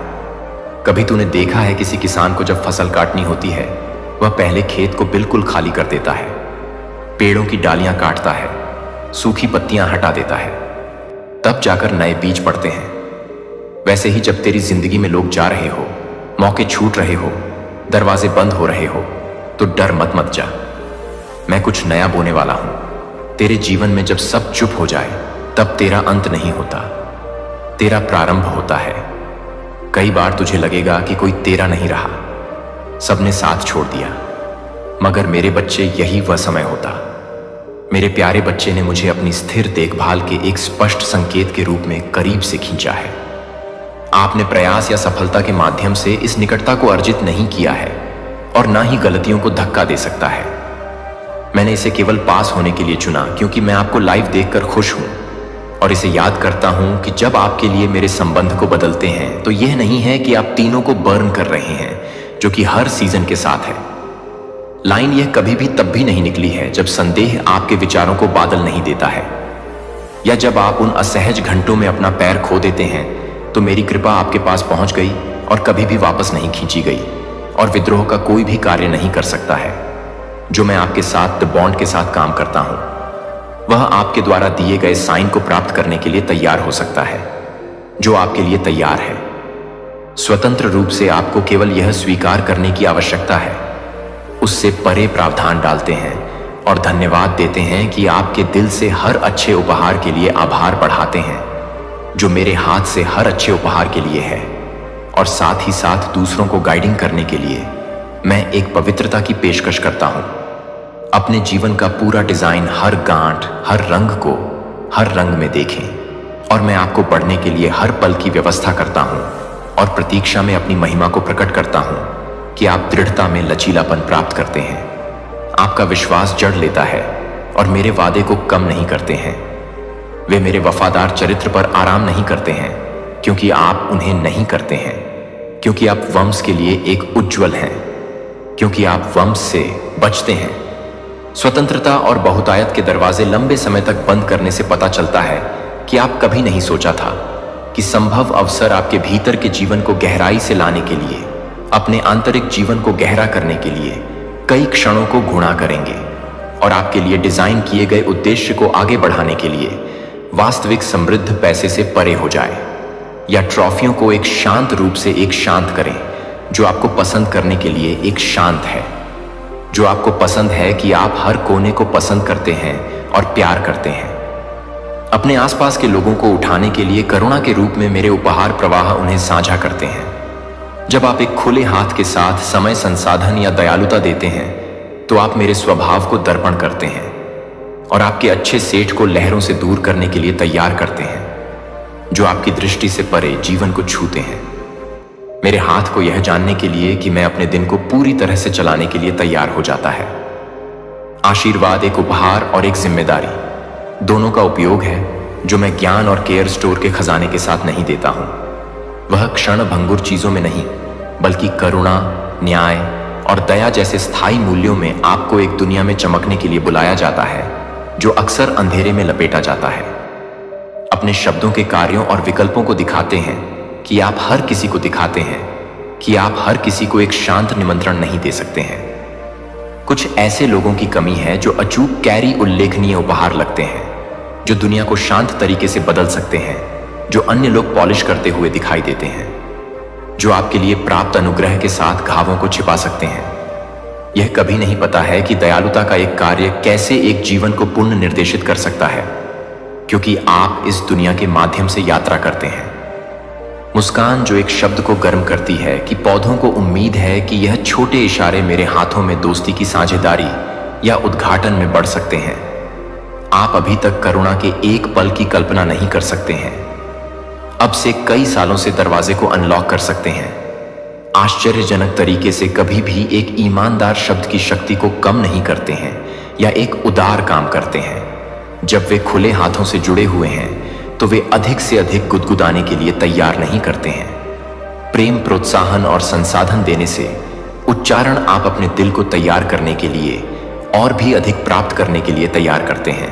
कभी तूने देखा है किसी किसान को जब फसल काटनी होती है, वह पहले खेत को बिल्कुल खाली कर देता है, पेड़ों की डालियां काटता है, सूखी पत्तियां हटा देता है, तब जाकर नए बीज पड़ते हैं। वैसे ही जब तेरी जिंदगी में लोग जा रहे हो, मौके छूट रहे हो, दरवाजे बंद हो रहे हो, तो डर मत जा। मैं कुछ नया बोने वाला हूं। तेरे जीवन में जब सब चुप हो जाए तब तेरा अंत नहीं होता, तेरा प्रारंभ होता है। कई बार तुझे लगेगा कि कोई तेरा नहीं रहा, सबने साथ छोड़ दिया, मगर मेरे बच्चे यही वह समय होता। मेरे प्यारे बच्चे ने मुझे अपनी स्थिर देखभाल के एक स्पष्ट संकेत के रूप में करीब से खींचा है। आपने प्रयास या सफलता के माध्यम से इस निकटता को अर्जित नहीं किया है और ना ही गलतियों को धक्का दे सकता है। मैंने इसे केवल पास होने के लिए चुना, क्योंकि मैं आपको लाइव देखकर खुश हूं और इसे याद करता हूं कि जब आपके लिए मेरे संबंध को बदलते हैं तो यह नहीं है कि आप तीनों को बर्न कर रहे हैं, जो कि हर सीजन के साथ है। लाइन यह कभी भी तब भी नहीं निकली है जब संदेह आपके विचारों को बादल नहीं देता है, या जब आप उन असहज घंटों में अपना पैर खो देते हैं तो मेरी कृपा आपके पास पहुंच गई और कभी भी वापस नहीं खींची गई, और विद्रोह का कोई भी कार्य नहीं कर सकता है। जो मैं आपके साथ द बॉन्ड के साथ काम करता हूं, वह आपके द्वारा दिए गए साइन को प्राप्त करने के लिए तैयार हो सकता है, जो आपके लिए तैयार है। स्वतंत्र रूप से आपको केवल यह स्वीकार करने की आवश्यकता है, उससे परे प्रावधान डालते हैं और धन्यवाद देते हैं कि आपके दिल से हर अच्छे उपहार के लिए आभार बढ़ाते हैं, जो मेरे हाथ से हर अच्छे उपहार के लिए है। और साथ ही साथ दूसरों को गाइडिंग करने के लिए मैं एक पवित्रता की पेशकश करता हूं। अपने जीवन का पूरा डिजाइन, हर गांठ, हर रंग को हर रंग में देखें, और मैं आपको पढ़ने के लिए हर पल की व्यवस्था करता हूं और प्रतीक्षा में अपनी महिमा को प्रकट करता हूं कि आप दृढ़ता में लचीलापन प्राप्त करते हैं। आपका विश्वास जड़ लेता है और मेरे वादे को कम नहीं करते हैं। वे मेरे वफादार चरित्र पर आराम नहीं करते हैं, क्योंकि आप उन्हें नहीं करते हैं, क्योंकि आप वंश के लिए एक उज्ज्वल हैं, क्योंकि आप वंश से बचते हैं। स्वतंत्रता और बहुतायत के दरवाजे लंबे समय तक बंद करने से पता चलता है कि आप कभी नहीं सोचा था कि संभव अवसर आपके भीतर के जीवन को गहराई से लाने के लिए, अपने आंतरिक जीवन को गहरा करने के लिए कई क्षणों को गुणा करेंगे, और आपके लिए डिजाइन किए गए उद्देश्य को आगे बढ़ाने के लिए वास्तविक समृद्ध पैसे से परे हो जाए, या ट्रॉफियों को एक शांत रूप से एक शांत करें, जो आपको पसंद करने के लिए एक शांत है, जो आपको पसंद है कि आप हर कोने को पसंद करते हैं और प्यार करते हैं। अपने आसपास के लोगों को उठाने के लिए करुणा के रूप में मेरे उपहार प्रवाह उन्हें साझा करते हैं। जब आप एक खुले हाथ के साथ समय, संसाधन या दयालुता देते हैं तो आप मेरे स्वभाव को दर्पण करते हैं और आपके अच्छे सेठ को लहरों से दूर करने के लिए तैयार करते हैं, जो आपकी दृष्टि से परे जीवन को छूते हैं। मेरे हाथ को यह जानने के लिए कि मैं अपने दिन को पूरी तरह से चलाने के लिए तैयार हो जाता है। आशीर्वाद एक उपहार और एक जिम्मेदारी दोनों का उपयोग है, जो मैं ज्ञान और केयर स्टोर के खजाने के साथ नहीं देता हूं। वह क्षण भंगुर चीजों में नहीं, बल्कि करुणा, न्याय और दया जैसे स्थायी मूल्यों में आपको एक दुनिया में चमकने के लिए बुलाया जाता है, जो अक्सर अंधेरे में लपेटा जाता है। अपने शब्दों के कार्यों और विकल्पों को दिखाते हैं कि आप हर किसी को दिखाते हैं कि आप हर किसी को एक शांत निमंत्रण नहीं दे सकते हैं। कुछ ऐसे लोगों की कमी है जो अचूक कैरी उल्लेखनीय उपहार लगते हैं, जो दुनिया को शांत तरीके से बदल सकते हैं, जो अन्य लोग पॉलिश करते हुए दिखाई देते हैं, जो आपके लिए प्राप्त अनुग्रह के साथ घावों को छिपा सकते हैं। यह कभी नहीं पता है कि दयालुता का एक कार्य कैसे एक जीवन को पुण्य निर्देशित कर सकता है, क्योंकि आप इस दुनिया के माध्यम से यात्रा करते हैं। मुस्कान जो एक शब्द को गर्म करती है कि पौधों को उम्मीद है कि यह छोटे इशारे मेरे हाथों में दोस्ती की साझेदारी या उद्घाटन में बढ़ सकते हैं। आप अभी तक करुणा के एक पल की कल्पना नहीं कर सकते हैं, अब से कई सालों से दरवाजे को अनलॉक कर सकते हैं। आश्चर्यजनक तरीके से कभी भी एक ईमानदार शब्द की शक्ति को कम नहीं करते हैं या एक उदार काम करते हैं। जब वे खुले हाथों से जुड़े हुए हैं तो वे अधिक से अधिक गुदगुदाने के लिए तैयार नहीं करते हैं। प्रेम, प्रोत्साहन और संसाधन देने से उच्चारण आप अपने दिल को तैयार करने के लिए और भी अधिक प्राप्त करने के लिए तैयार करते हैं,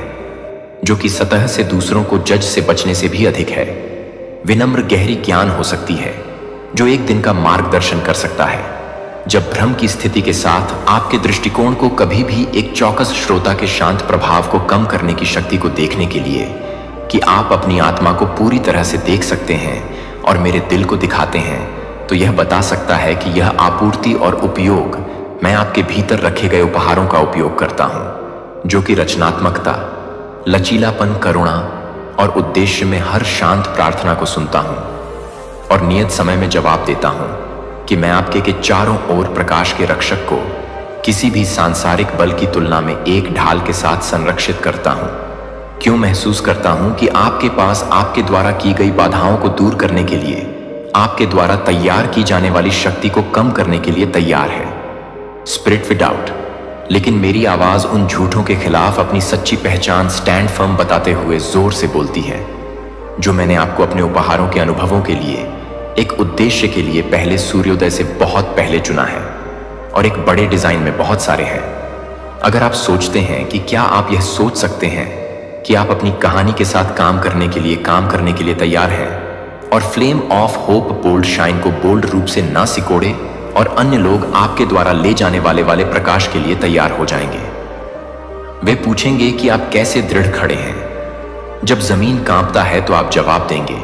जो कि सतह से दूसरों को जज से बचने से भी अधिक है। विनम्र गहरी ज्ञान हो सकती है जो एक दिन का मार्गदर्शन कर सकता है, जब भ्रम की स्थिति के साथ आपके दृष्टिकोण को कभी भी एक चौकस श्रोता के शांत प्रभाव को कम करने की शक्ति को देखने के लिए कि आप अपनी आत्मा को पूरी तरह से देख सकते हैं और मेरे दिल को दिखाते हैं, तो यह बता सकता है कि यह आपूर्ति और उपयोग मैं आपके भीतर रखे गए उपहारों का उपयोग करता हूं, जो कि रचनात्मकता, लचीलापन, करुणा और उद्देश्य में हर शांत प्रार्थना को सुनता हूं और नियत समय में जवाब देता हूं कि मैं आपके के चारों ओर प्रकाश के रक्षक को किसी भी सांसारिक बल की तुलना में एक ढाल के साथ संरक्षित करता हूं। क्यों महसूस करता हूं कि आपके पास आपके द्वारा की गई बाधाओं को दूर करने के लिए, आपके द्वारा तैयार की जाने वाली शक्ति को कम करने के लिए तैयार है। स्पिरिट विदाउट, लेकिन मेरी आवाज उन झूठों के खिलाफ अपनी सच्ची पहचान स्टैंड फर्म बताते हुए जोर से बोलती है, जो मैंने आपको अपने उपहारों के अनुभवों के लिए, एक उद्देश्य के लिए पहले सूर्योदय से बहुत पहले चुना है और एक बड़े डिजाइन में बहुत सारे हैं। अगर आप सोचते हैं कि क्या आप यह सोच सकते हैं कि आप अपनी कहानी के साथ काम करने के लिए तैयार हैं और flame of hope bold shine को बोल्ड रूप से ना सिकोड़े और अन्य लोग आपके द्वारा ले जाने वाले प्रकाश के लिए तैयार हो जाएंगे। वे पूछेंगे कि आप कैसे दृढ़ खड़े हैं। जब जमीन कांपता है तो आप जवाब देंगे,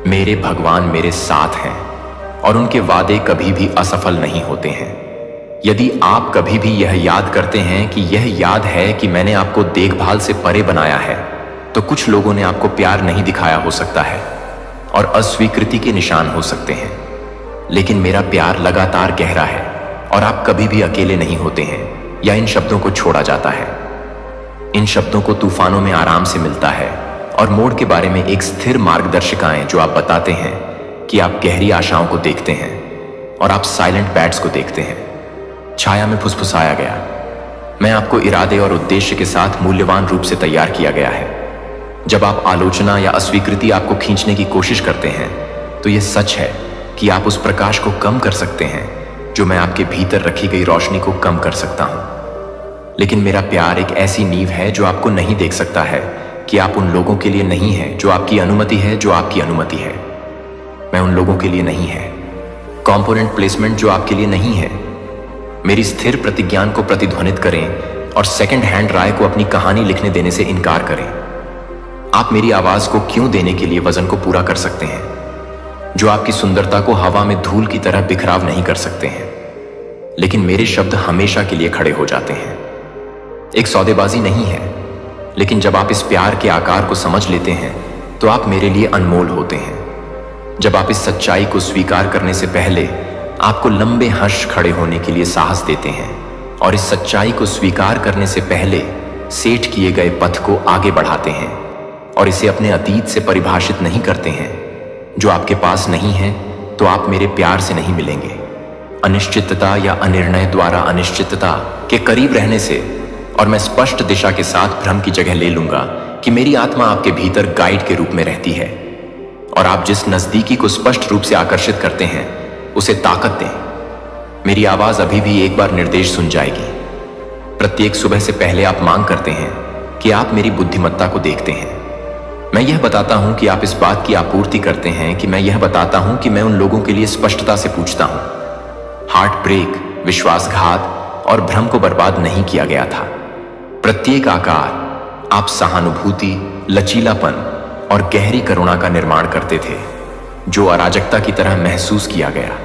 मेरे भगवान मेरे साथ हैं और उनके वादे कभी भी असफल नहीं होते हैं। यदि आप कभी भी यह याद करते हैं कि यह याद है कि मैंने आपको देखभाल से परे बनाया है, तो कुछ लोगों ने आपको प्यार नहीं दिखाया हो सकता है और अस्वीकृति के निशान हो सकते हैं, लेकिन मेरा प्यार लगातार गहरा है और आप कभी भी अकेले नहीं होते हैं या इन शब्दों को छोड़ा जाता है। इन शब्दों को तूफानों में आराम से मिलता है और मोड़ के बारे में एक स्थिर मार्गदर्शिकाएं जो आप बताते हैं कि आप गहरी आशाओं को देखते हैं और आप साइलेंट बैट्स को देखते हैं। छाया में फुसफुसाया गया, मैं आपको इरादे और उद्देश्य के साथ मूल्यवान रूप से तैयार किया गया है। जब आप आलोचना या अस्वीकृति आपको खींचने की कोशिश करते हैं, तो यह सच है कि आप उस प्रकाश को कम कर सकते हैं जो मैं आपके भीतर रखी गई रोशनी को कम कर सकता हूं। लेकिन मेरा प्यार एक ऐसी नींव है जो आपको नहीं देख सकता है कि आप उन लोगों के लिए नहीं है जो आपकी अनुमति है, मैं उन लोगों के लिए नहीं है। कंपोनेंट प्लेसमेंट जो आपके लिए नहीं है। मेरी स्थिर प्रतिज्ञान को प्रतिध्वनित करें और सेकंड हैंड राय को अपनी कहानी लिखने देने से इनकार करें। आप मेरी आवाज को क्यों देने के लिए वजन को पूरा कर सकते हैं, जो आपकी सुंदरता को हवा में धूल की तरह बिखराव नहीं कर सकते हैं, लेकिन मेरे शब्द हमेशा के लिए खड़े हो जाते हैं। एक सौदेबाजी नहीं है, लेकिन जब आप इस प्यार के आकार को समझ लेते हैं तो आप मेरे लिए अनमोल होते हैं। जब आप इस सच्चाई को स्वीकार करने से पहले आपको लंबे हर्ष खड़े होने के लिए साहस देते हैं और इस सच्चाई को स्वीकार करने से पहले सेट किए गए पथ को आगे बढ़ाते हैं और इसे अपने अतीत से परिभाषित नहीं करते हैं। जो आपके पास नहीं है तो आप मेरे प्यार से नहीं मिलेंगे। अनिश्चितता या अनिर्णय द्वारा अनिश्चितता के करीब रहने से और मैं स्पष्ट दिशा के साथ भ्रम की जगह ले लूंगा कि मेरी आत्मा आपके भीतर गाइड के रूप में रहती है और आप जिस नजदीकी को स्पष्ट रूप से आकर्षित करते हैं उसे ताकत दें। मेरी आवाज अभी भी एक बार निर्देश सुन जाएगी। प्रत्येक सुबह से पहले आप मांग करते हैं कि आप मेरी बुद्धिमत्ता को देखते हैं। मैं यह बताता हूं कि आप इस बात की आपूर्ति करते हैं कि मैं यह बताता हूं कि मैं उन लोगों के लिए स्पष्टता से पूछता हूं। हार्ट ब्रेक, विश्वासघात और भ्रम को बर्बाद नहीं किया गया था। प्रत्येक आकार आप सहानुभूति, लचीलापन और गहरी करुणा का निर्माण करते थे, जो अराजकता की तरह महसूस किया गया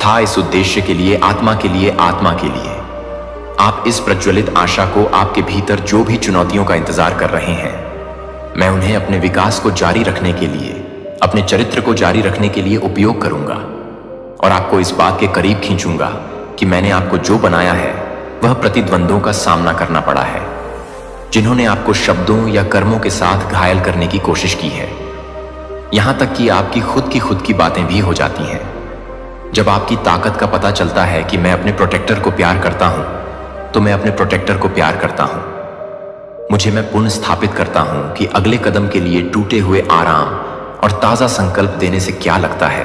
था। इस उद्देश्य के लिए, आत्मा के लिए, आप इस प्रज्वलित आशा को आपके भीतर जो भी चुनौतियों का इंतजार कर रहे हैं, मैं उन्हें अपने विकास को जारी रखने के लिए, अपने चरित्र को जारी रखने के लिए उपयोग करूंगा और आपको इस बात के करीब खींचूंगा कि मैंने आपको जो बनाया है वह प्रतिद्वंद्वों का सामना करना पड़ा है, जिन्होंने आपको शब्दों या कर्मों के साथ घायल करने की कोशिश की है। यहां तक कि आपकी खुद की बातें भी हो जाती हैं। जब आपकी ताकत का पता चलता है कि मैं अपने प्रोटेक्टर को प्यार करता हूं, तो मैं अपने प्रोटेक्टर को प्यार करता हूं। मुझे मैं पुनः स्थापित करता हूं कि अगले कदम के लिए टूटे हुए आराम और ताजा संकल्प देने से क्या लगता है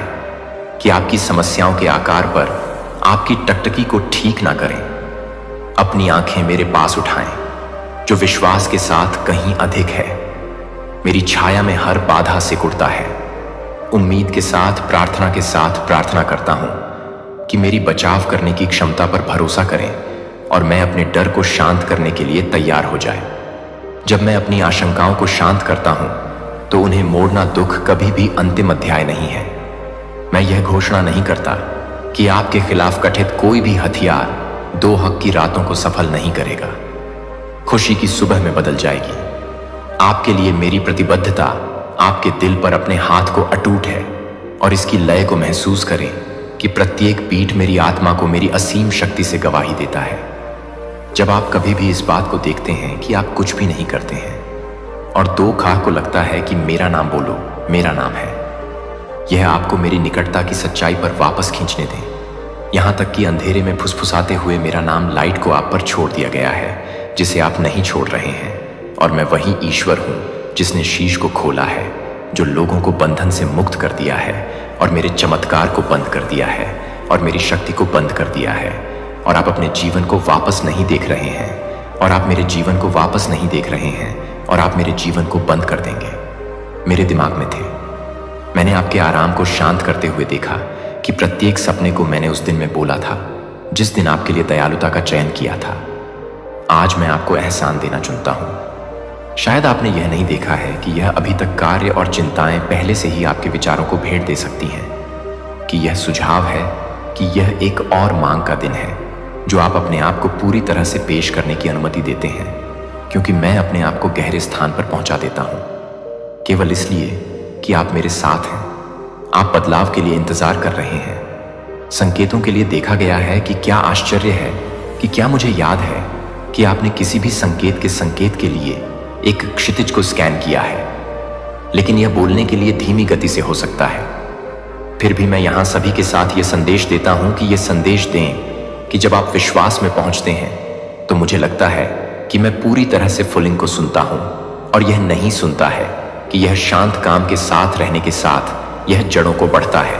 कि आपकी समस्याओं के आकार पर आपकी टकटकी को ठीक ना करें। अपनी आंखें मेरे पास उठाएं, जो विश्वास के साथ कहीं अधिक है। मेरी छाया में हर बाधा सिकुड़ता है। उम्मीद के साथ, प्रार्थना के साथ प्रार्थना करता हूं कि मेरी बचाव करने की क्षमता पर भरोसा करें और मैं अपने डर को शांत करने के लिए तैयार हो जाए। जब मैं अपनी आशंकाओं को शांत करता हूं तो उन्हें मोड़ना दुख कभी भी अंतिम अध्याय नहीं है। मैं यह घोषणा नहीं करता कि आपके खिलाफ गठित कोई भी हथियार 2 हक की रातों को सफल नहीं करेगा। खुशी की सुबह में बदल जाएगी। आपके लिए मेरी प्रतिबद्धता आपके दिल पर अपने हाथ को अटूट है और इसकी लय को महसूस करें कि प्रत्येक बीट मेरी आत्मा को मेरी असीम शक्ति से गवाही देता है। जब आप कभी भी इस बात को देखते हैं कि आप कुछ भी नहीं करते हैं और 2 खाह को लगता है कि मेरा नाम बोलो, मेरा नाम है, यह आपको मेरी निकटता की सच्चाई पर वापस खींचने दें। यहां तक कि अंधेरे में फुसफुसाते हुए मेरा नाम लाइट को आप पर छोड़ दिया गया है, जिसे आप नहीं छोड़ रहे हैं। और मैं वही ईश्वर हूं जिसने शीश को खोला है, जो लोगों को बंधन से मुक्त कर दिया है और मेरे चमत्कार को बंद कर दिया है और मेरी शक्ति को बंद कर दिया है। और आप अपने जीवन को वापस नहीं देख रहे हैं और आप मेरे जीवन को वापस नहीं देख रहे हैं और आप मेरे जीवन को बंद कर देंगे। मेरे दिमाग में थे। मैंने आपके आराम को शांत करते हुए देखा कि प्रत्येक सपने को मैंने उस दिन में बोला था, जिस दिन आपके लिए दयालुता का चयन किया था। आज मैं आपको एहसान देना चुनता हूं। शायद आपने यह नहीं देखा है कि यह अभी तक कार्य और चिंताएं पहले से ही आपके विचारों को भेंट दे सकती हैं, कि यह सुझाव है कि यह एक और मांग का दिन है जो आप अपने आप को पूरी तरह से पेश करने की अनुमति देते हैं, क्योंकि मैं अपने आप को गहरे स्थान पर पहुंचा देता हूं, केवल इसलिए कि आप मेरे साथ हैं। आप बदलाव के लिए इंतजार कर रहे हैं, संकेतों के लिए देखा गया है कि क्या आश्चर्य है कि क्या मुझे याद है कि आपने किसी भी संकेत के लिए एक क्षितिज को स्कैन किया है, लेकिन यह बोलने के लिए धीमी गति से हो सकता है। फिर भी मैं यहां सभी के साथ यह संदेश देता हूं कि यह संदेश दें कि जब आप विश्वास में पहुंचते हैं तो मुझे लगता है कि मैं पूरी तरह से फुलिंग को सुनता हूं और यह नहीं सुनता है कि यह शांत काम के साथ रहने के साथ यह जड़ों को बढ़ता है।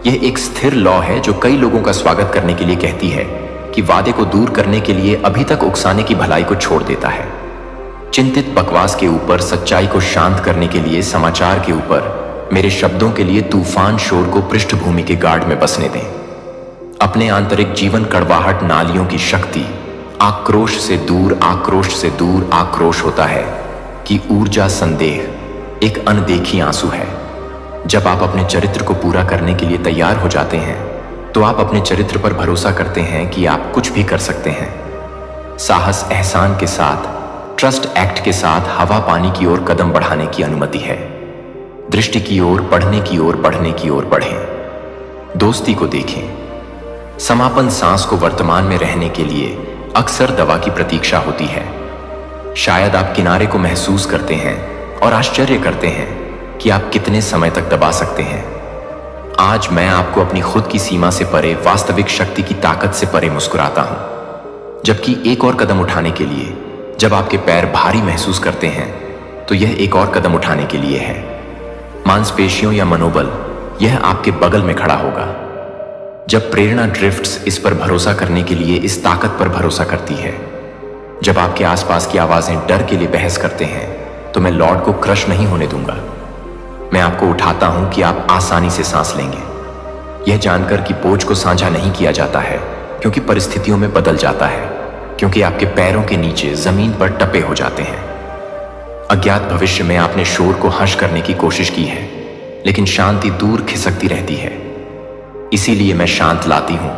यह एक स्थिर लॉ है जो कई लोगों का स्वागत करने के लिए कहती है कि वादे को दूर करने के लिए अभी तक उकसाने की भलाई को छोड़ देता है। चिंतित बकवास के ऊपर सच्चाई को शांत करने के लिए समाचार के ऊपर मेरे शब्दों के लिए तूफान शोर को पृष्ठभूमि के गार्ड में बसने दें। अपने आंतरिक जीवन कड़वाहट नालियों की शक्ति आक्रोश से दूर आक्रोश होता है कि ऊर्जा संदेह एक अनदेखी आंसू है। जब आप अपने चरित्र को पूरा करने के लिए तैयार हो जाते हैं तो आप अपने चरित्र पर भरोसा करते हैं कि आप कुछ भी कर सकते हैं। साहस एहसान के साथ, ट्रस्ट एक्ट के साथ हवा पानी की ओर कदम बढ़ाने की अनुमति है। दृष्टि की ओर बढ़ने की ओर बढ़ें। दोस्ती को देखें। समापन सांस को वर्तमान में रहने के लिए अक्सर दवा की प्रतीक्षा होती है। शायद आप किनारे को महसूस करते हैं और आश्चर्य करते हैं कि आप कितने समय तक दबा सकते हैं। आज मैं आपको अपनी खुद की सीमा से परे, वास्तविक शक्ति की ताकत से परे मुस्कुराता हूं। जबकि एक और कदम उठाने के लिए, जब आपके पैर भारी महसूस करते हैं तो यह एक और कदम उठाने के लिए है। मांसपेशियों या मनोबल यह आपके बगल में खड़ा होगा। जब प्रेरणा ड्रिफ्ट्स इस पर भरोसा करने के लिए इस ताकत पर भरोसा करती है। जब आपके आसपास की आवाजें डर के लिए बहस करते हैं तो मैं लॉर्ड को क्रश नहीं होने दूंगा। मैं आपको उठाता हूं कि आप आसानी से सांस लेंगे, यह जानकर कि बोझ को साझा नहीं किया जाता है क्योंकि परिस्थितियों में बदल जाता है, क्योंकि आपके पैरों के नीचे जमीन पर टपे हो जाते हैं। अज्ञात भविष्य में आपने शोर को हश करने की कोशिश की है, लेकिन शांति दूर खिसकती रहती है। इसीलिए मैं शांत लाती हूं,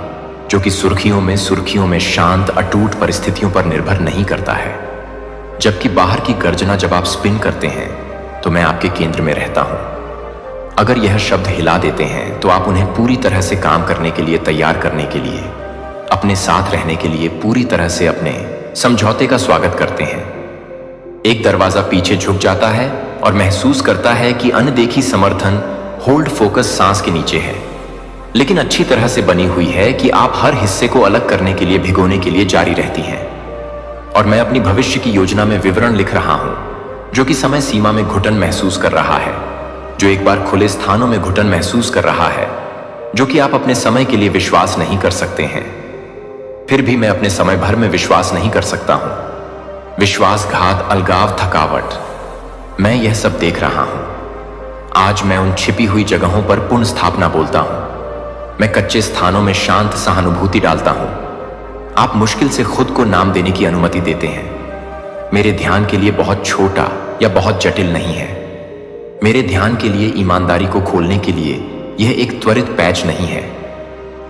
जो कि सुर्खियों में शांत अटूट परिस्थितियों पर निर्भर नहीं करता है। जबकि बाहर की गर्जना जब आप स्पिन करते हैं तो मैं आपके केंद्र में रहता हूं। अगर यह शब्द हिला देते हैं तो आप उन्हें पूरी तरह से काम करने के लिए तैयार करने के लिए, अपने साथ रहने के लिए पूरी तरह से अपने समझौते का स्वागत करते हैं। एक दरवाजा पीछे झुक जाता है और महसूस करता है कि अनदेखी समर्थन होल्ड फोकस सांस के नीचे है, लेकिन अच्छी तरह से बनी हुई है कि आप हर हिस्से को अलग करने के लिए भिगोने के लिए जारी रहती हैं। और मैं अपनी भविष्य की योजना में विवरण लिख रहा हूं, जो कि समय सीमा में घुटन महसूस कर रहा है, जो एक बार खुले स्थानों में घुटन महसूस कर रहा है, जो कि आप अपने समय के लिए विश्वास नहीं कर सकते हैं। फिर भी मैं अपने समय भर में विश्वास नहीं कर सकता हूं। विश्वासघात, अलगाव, थकावट, मैं यह सब देख रहा हूं। आज मैं उन छिपी हुई जगहों पर पुनः स्थापना बोलता हूं। मैं कच्चे स्थानों में शांत सहानुभूति डालता हूं। आप मुश्किल से खुद को नाम देने की अनुमति देते हैं। मेरे ध्यान के लिए बहुत छोटा या बहुत जटिल नहीं है। मेरे ध्यान के लिए ईमानदारी को खोलने के लिए यह एक त्वरित पैच नहीं है।